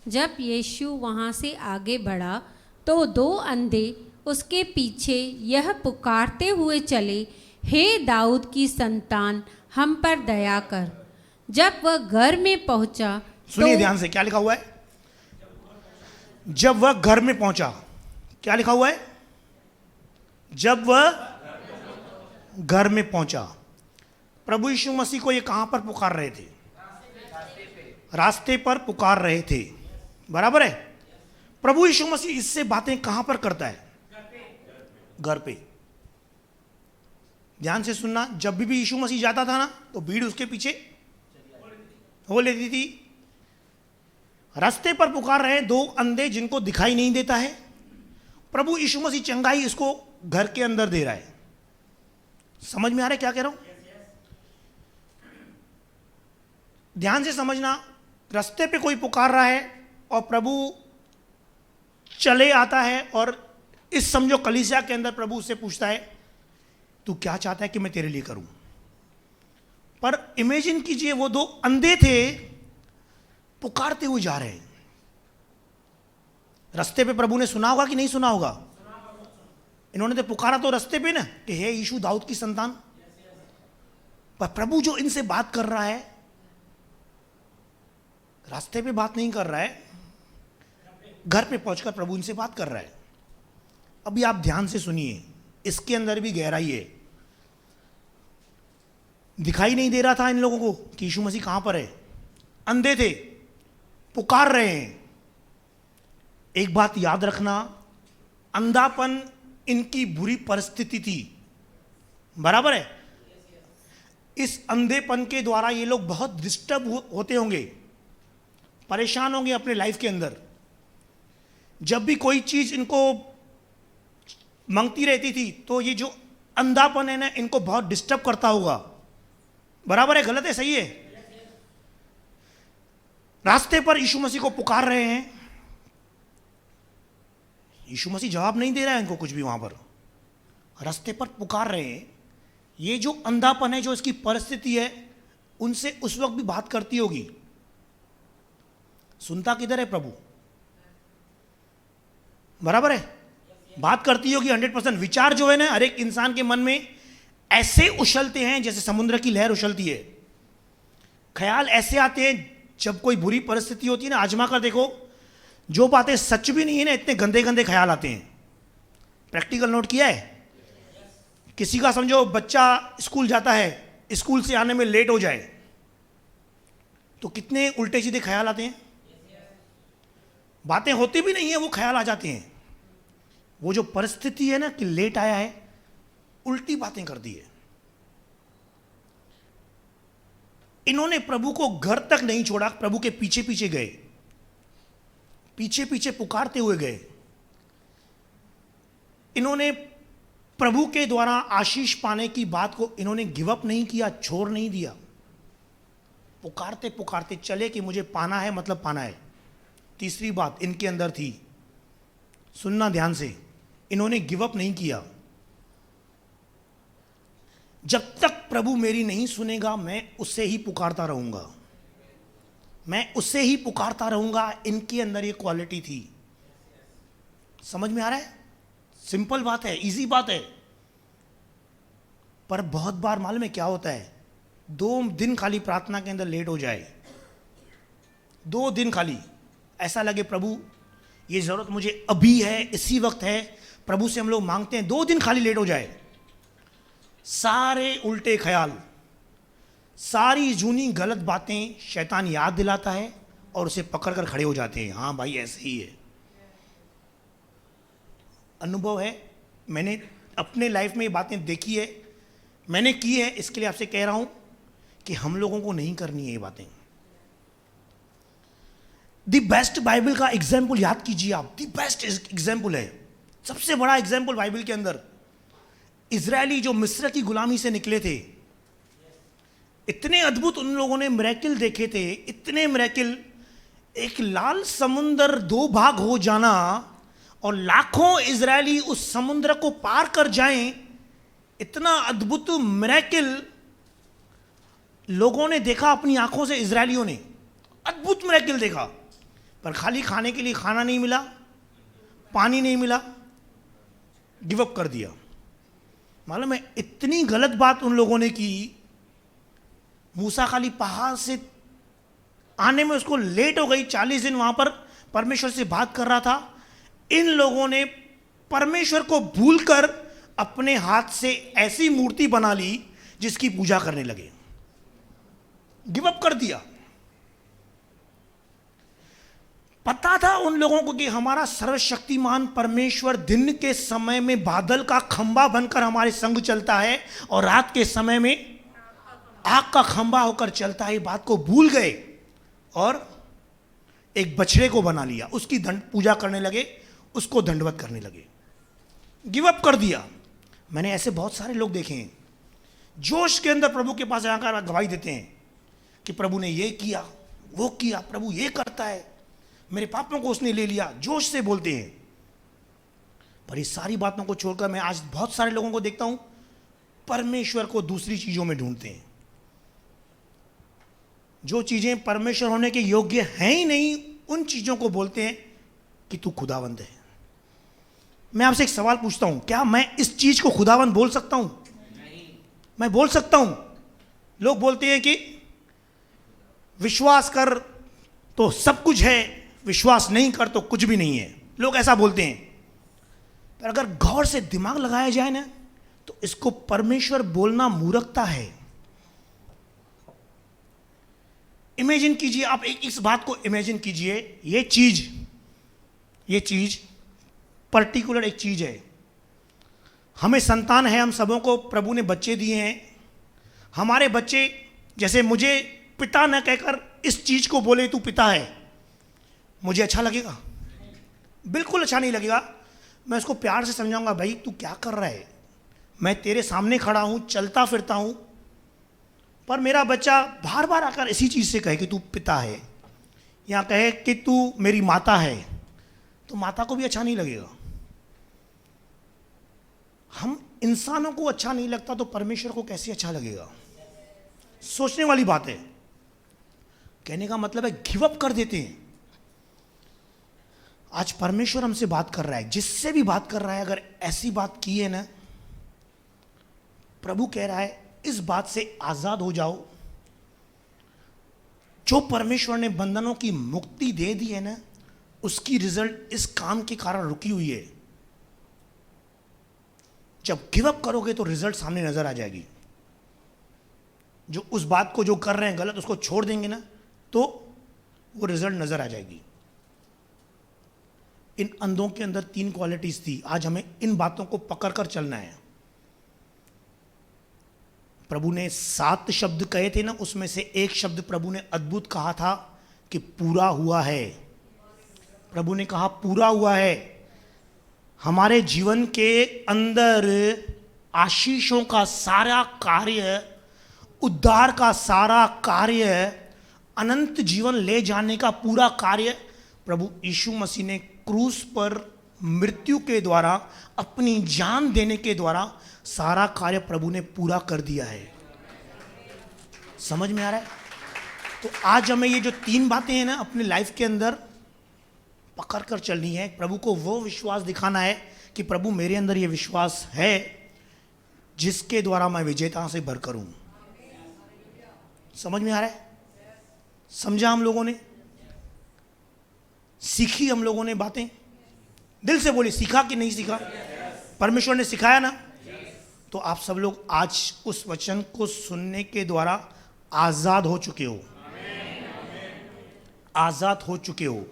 जब यीशु वहाँ से आगे बढ़ा तो दो अंधे उसके पीछे यह पुकारते हुए चले, हे दाऊद की संतान, हम पर दया कर। जब वह घर में पहुंचा, सुनिए ध्यान से, क्या लिखा हुआ है? जब वह घर में पहुंचा, क्या लिखा हुआ है? जब वह घर में पहुंचा। प्रभु यीशु मसीह को ये कहां पर पुकार रहे थे? रास्ते पर पुकार रहे थे, बराबर है। प्रभु यीशु मसीह इससे बातें कहां पर करता है? घर पे। ध्यान से सुनना, जब भी यीशु मसीह जाता था ना, तो भीड़ उसके पीछे हो लेती थी। रास्ते पर पुकार रहे हैं दो अंधे जिनको दिखाई नहीं देता है। प्रभु यीशु मसीह चंगाई इसको घर के अंदर दे रहा है। समझ में आ रहा है क्या कह रहा हूं? ध्यान से समझना, रास्ते पे कोई पुकार रहा है और प्रभु चले आता है, और इस समझो कलीसिया के अंदर प्रभु उससे पूछता है, तू क्या चाहता है कि मैं तेरे लिए करूं? पर इमेजिन कीजिए, वो दो अंधे थे, पुकारते हुए जा रहे हैं। रास्ते पे प्रभु ने सुना होगा कि नहीं सुना होगा? इन्होंने तो पुकारा तो रास्ते पे ना, कि हे यीशु दाऊद की संतान। पर प्रभु जो इनसे बात कर रहा है, रास्ते पे बात नहीं कर रहा है, घर पे पहुंचकर प्रभु इनसे बात कर रहा है। अभी आप ध्यान से सुनिए, इसके अंदर भी गहराई है। दिखाई नहीं दे रहा था इन लोगों को कि यीशु मसीह कहां पर है। अंधे थे, पुकार रहे हैं। एक बात याद रखना, अंधापन इनकी बुरी परिस्थिति थी, बराबर है। इस अंधेपन के द्वारा ये लोग बहुत डिस्टर्ब होते होंगे, परेशान होंगे अपने लाइफ के अंदर। जब भी कोई चीज इनको मांगती रहती थी, तो ये जो अंधापन है ना, इनको बहुत डिस्टर्ब करता होगा, बराबर है, गलत है, सही है? रास्ते पर यीशु मसीह को पुकार रहे हैं, यीशु मसीह जवाब नहीं दे रहा है इनको कुछ भी। वहां पर रास्ते पर पुकार रहे हैं। ये जो अंधापन है, जो इसकी परिस्थिति है, उनसे उस वक्त भी बात करती होगी। सुनता किधर है प्रभु? बराबर है, बात करती होगी 100%। विचार जो है ना, हर एक इंसान के मन में ऐसे उछलते हैं जैसे समुद्र की लहर उछलती है। ख्याल ऐसे आते हैं जब कोई बुरी परिस्थिति होती है ना, आजमा कर देखो, जो बातें सच भी नहीं है ना, इतने गंदे गंदे ख्याल आते हैं। प्रैक्टिकल नोट किया है? किसी का समझो बच्चा स्कूल जाता है, स्कूल से आने में लेट हो जाए, तो कितने उल्टे सीधे ख्याल आते हैं। बातें होती भी नहीं है, वो ख्याल आ जाते हैं। वो जो परिस्थिति है ना कि लेट आया है, उल्टी बातें कर दी है। इन्होंने प्रभु को घर तक नहीं छोड़ा, प्रभु के पीछे पीछे गए, पीछे पीछे पुकारते हुए गए। इन्होंने प्रभु के द्वारा आशीष पाने की बात को इन्होंने गिव अप नहीं किया, छोड़ नहीं दिया। पुकारते पुकारते चले कि मुझे पाना है, मतलब पाना है। तीसरी बात इनके अंदर थी, सुनना ध्यान से, इन्होंने गिव अप नहीं किया। जब तक प्रभु मेरी नहीं सुनेगा, मैं उससे ही पुकारता रहूंगा, मैं उससे ही पुकारता रहूंगा। इनके अंदर ये क्वालिटी थी। समझ में आ रहा है? सिंपल बात है, इजी बात है। पर बहुत बार मालूम है क्या होता है, 2 दिन खाली प्रार्थना के अंदर लेट हो जाए, 2 दिन खाली ऐसा लगे प्रभु ये जरूरत मुझे अभी है, इसी वक्त है, प्रभु से हम लोग मांगते हैं, 2 दिन खाली लेट हो जाए, सारे उल्टे ख्याल, सारी जूनी गलत बातें शैतान याद दिलाता है और उसे पकड़ कर खड़े हो जाते हैं। हाँ भाई ऐसे ही है, अनुभव है, मैंने अपने लाइफ में ये बातें देखी है, मैंने की है, इसके लिए आपसे कह रहा हूं कि हम लोगों को नहीं करनी है ये बातें। दी बेस्ट बाइबल का एग्जाम्पल याद कीजिए आप, दी बेस्ट एग्जाम्पल है, सबसे बड़ा एग्जाम्पल बाइबल के अंदर। इजरायली जो मिस्र की गुलामी से निकले थे, इतने अद्भुत उन लोगों ने मिरेकल देखे थे, इतने मिरेकल, एक लाल समुंदर दो भाग हो जाना और लाखों इजरायली उस समुद्र को पार कर जाएं, इतना अद्भुत मिरेकल लोगों ने देखा अपनी आंखों से। इजरायलियों ने अद्भुत मिरेकल देखा, पर खाली खाने के लिए खाना नहीं मिला, पानी नहीं मिला, गिव अप कर दिया। मालूम है इतनी गलत बात उन लोगों ने की। मूसा खाली पहाड़ से आने में उसको लेट हो गई, 40 दिन वहां पर परमेश्वर से बात कर रहा था। इन लोगों ने परमेश्वर को भूलकर अपने हाथ से ऐसी मूर्ति बना ली जिसकी पूजा करने लगे, गिव अप कर दिया। पता था उन लोगों को कि हमारा सर्वशक्तिमान परमेश्वर दिन के समय में बादल का खंबा बनकर हमारे संग चलता है और रात के समय में आग का खंबा होकर चलता है। बात को भूल गए और एक बछड़े को बना लिया, उसकी पूजा करने लगे, उसको दंडवत करने लगे, गिव अप कर दिया। मैंने ऐसे बहुत सारे लोग देखे हैं जोश के अंदर प्रभु के पास आकर गवाही देते हैं कि प्रभु ने ये किया, वो किया, प्रभु ये करता है, मेरे पापों को उसने ले लिया, जोश से बोलते हैं। पर इस सारी बातों को छोड़कर मैं आज बहुत सारे लोगों को देखता हूं परमेश्वर को दूसरी चीजों में ढूंढते हैं। जो चीजें परमेश्वर होने के योग्य हैं ही नहीं, उन चीजों को बोलते हैं कि तू खुदावंद है। मैं आपसे एक सवाल पूछता हूं, क्या मैं इस चीज को खुदावंद बोल सकता हूं? नहीं। मैं बोल सकता हूं? लोग बोलते हैं कि विश्वास कर तो सब कुछ है, विश्वास नहीं कर तो कुछ भी नहीं है। लोग ऐसा बोलते हैं, पर अगर गौर से दिमाग लगाया जाए ना तो इसको परमेश्वर बोलना मूर्खता है। इमेजिन कीजिए, आप इस बात को इमेजिन कीजिए, ये चीज पर्टिकुलर एक चीज है। हमें संतान है, हम सबों को प्रभु ने बच्चे दिए हैं। हमारे बच्चे जैसे मुझे पिता न कहकर इस चीज को बोले तू पिता है, मुझे अच्छा लगेगा? बिल्कुल अच्छा नहीं लगेगा। मैं उसको प्यार से समझाऊंगा, भाई तू क्या कर रहा है, मैं तेरे सामने खड़ा हूं, चलता फिरता हूं। पर मेरा बच्चा बार बार आकर इसी चीज से कहे कि तू पिता है, या कहे कि तू मेरी माता है, तो माता को भी अच्छा नहीं लगेगा। हम इंसानों को अच्छा नहीं लगता तो परमेश्वर को कैसे अच्छा लगेगा? सोचने वाली बात है। कहने का मतलब है गिव अप कर देते हैं। आज परमेश्वर हमसे बात कर रहा है, जिससे भी बात कर रहा है, अगर ऐसी बात की है ना, प्रभु कह रहा है इस बात से आजाद हो जाओ। जो परमेश्वर ने बंधनों की मुक्ति दे दी है ना, उसकी रिजल्ट इस काम के कारण रुकी हुई है। जब गिव अप करोगे तो रिजल्ट सामने नजर आ जाएगी। जो उस बात को जो कर रहे हैं गलत, उसको छोड़ देंगे ना तो वो रिजल्ट नजर आ जाएगी। इन अंधों के अंदर 3 क्वालिटीज थी। आज हमें इन बातों को पकड़कर चलना है। प्रभु ने 7 शब्द कहे थे ना, उसमें से एक शब्द प्रभु ने अद्भुत कहा था कि पूरा हुआ है। प्रभु ने कहा पूरा हुआ है। हमारे जीवन के अंदर आशीषों का सारा कार्य, उद्धार का सारा कार्य, अनंत जीवन ले जाने का पूरा कार्य प्रभु यीशु मसीह ने क्रूस पर मृत्यु के द्वारा, अपनी जान देने के द्वारा सारा कार्य प्रभु ने पूरा कर दिया है। समझ में आ रहा है? तो आज हमें ये जो 3 बातें हैं ना अपने लाइफ के अंदर पकड़ कर चलनी है। प्रभु को वो विश्वास दिखाना है कि प्रभु मेरे अंदर ये विश्वास है जिसके द्वारा मैं विजेता से भरकर हूं। समझ में आ रहा है? समझा हम लोगों ने? सीखी हम लोगों ने बातें? दिल से बोली, सीखा कि नहीं सीखा? परमेश्वर ने सिखाया ना? तो आप सब लोग आज उस वचन को सुनने के द्वारा आजाद हो चुके हो। आजाद हो चुके हो।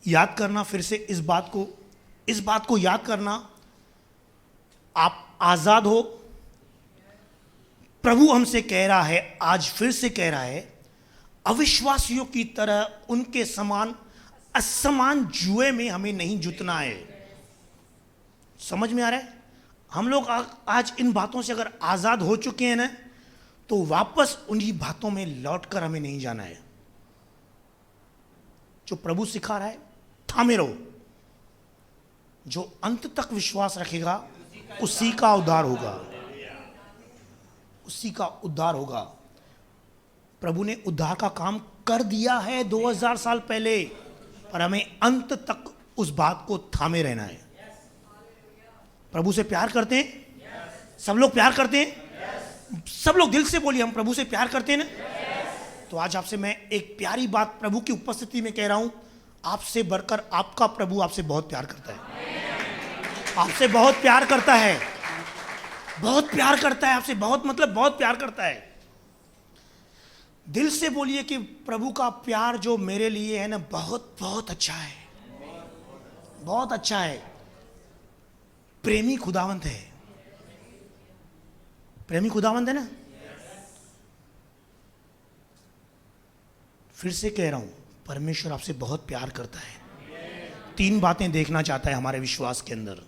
याद करना फिर से इस बात को याद करना, आप आजाद हो। प्रभु हमसे कह रहा है, आज फिर से कह रहा है, अविश्वासियों की तरह उनके समान असमान जुए में हमें नहीं जुतना है। समझ में आ रहा है? हम लोग आज इन बातों से अगर आजाद हो चुके हैं ना, तो वापस उन्हीं बातों में लौटकर हमें नहीं जाना है। जो प्रभु सिखा रहा है थामे रहो। जो अंत तक विश्वास रखेगा उसी का उद्धार होगा, उसी का उद्धार होगा। प्रभु ने उद्धार का काम कर दिया है 2000 साल पहले, पर हमें अंत तक उस बात को थामे रहना है। प्रभु से प्यार करते हैं? सब लोग प्यार करते हैं? सब लोग दिल से बोलिए, हम प्रभु से प्यार करते हैं ना? तो आज आपसे मैं एक प्यारी बात प्रभु की उपस्थिति में कह रहा हूं, आपसे बढ़कर आपका प्रभु आपसे बहुत प्यार करता है, आपसे बहुत प्यार करता है, बहुत प्यार करता है आपसे, बहुत मतलब बहुत प्यार करता है। दिल से बोलिए कि प्रभु का प्यार जो मेरे लिए है ना, बहुत बहुत अच्छा है, बहुत अच्छा है। प्रेमी खुदावंत है, प्रेमी खुदावंत है ना। फिर से कह रहा हूं, परमेश्वर आपसे बहुत प्यार करता है। 3 बातें देखना चाहता है हमारे विश्वास के अंदर।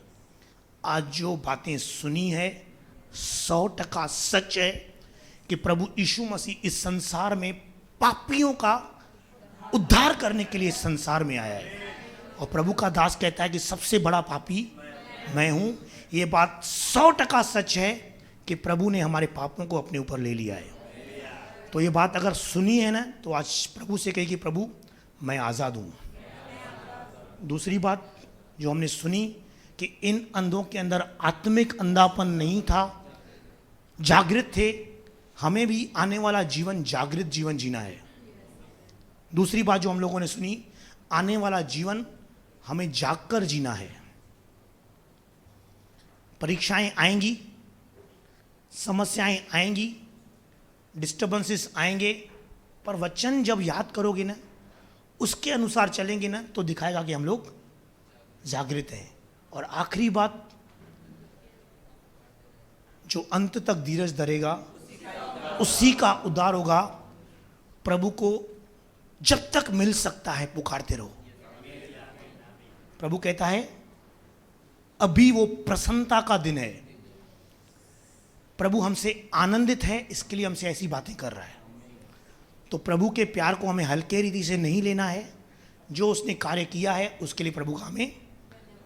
आज जो बातें सुनी है 100% सच है कि प्रभु यीशु मसीह इस संसार में पापियों का उद्धार करने के लिए इस संसार में आया है। और प्रभु का दास कहता है कि सबसे बड़ा पापी मैं हूं। ये बात 100% सच है कि प्रभु ने हमारे पापों को अपने ऊपर ले लिया है। तो ये बात अगर सुनी है ना, तो आज प्रभु से कही कि प्रभु मैं आज़ाद हूं। दूसरी बात जो हमने सुनी कि इन अंधों के अंदर आत्मिक अंधापन नहीं था, जागृत थे। हमें भी आने वाला जीवन जागृत जीवन जीना है। दूसरी बात जो हम लोगों ने सुनी, आने वाला जीवन हमें जागकर जीना है। परीक्षाएं आएंगी, समस्याएं आएंगी, डिस्टर्बेंसेस आएंगे, पर वचन जब याद करोगे ना, उसके अनुसार चलेंगे ना, तो दिखाएगा कि हम लोग जागृत हैं। और आखिरी बात, जो अंत तक धीरज धरेगा उसी का उद्धार होगा। प्रभु को जब तक मिल सकता है पुकारते रहो। प्रभु कहता है अभी वो प्रसन्नता का दिन है। प्रभु हमसे आनंदित है, इसके लिए हमसे ऐसी बातें कर रहा है। तो प्रभु के प्यार को हमें हल्के रीति से नहीं लेना है। जो उसने कार्य किया है उसके लिए प्रभु का हमें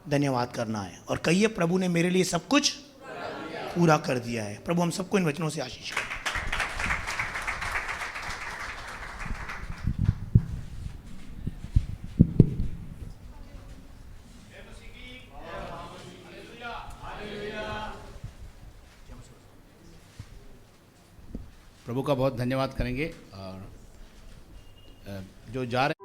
धन्यवाद करना है। और कहिए प्रभु ने मेरे लिए सब कुछ पूरा कर दिया है। प्रभु हम सबको इन वचनों से आशीष करें। प्रभु का बहुत धन्यवाद करेंगे। और जो जा रहे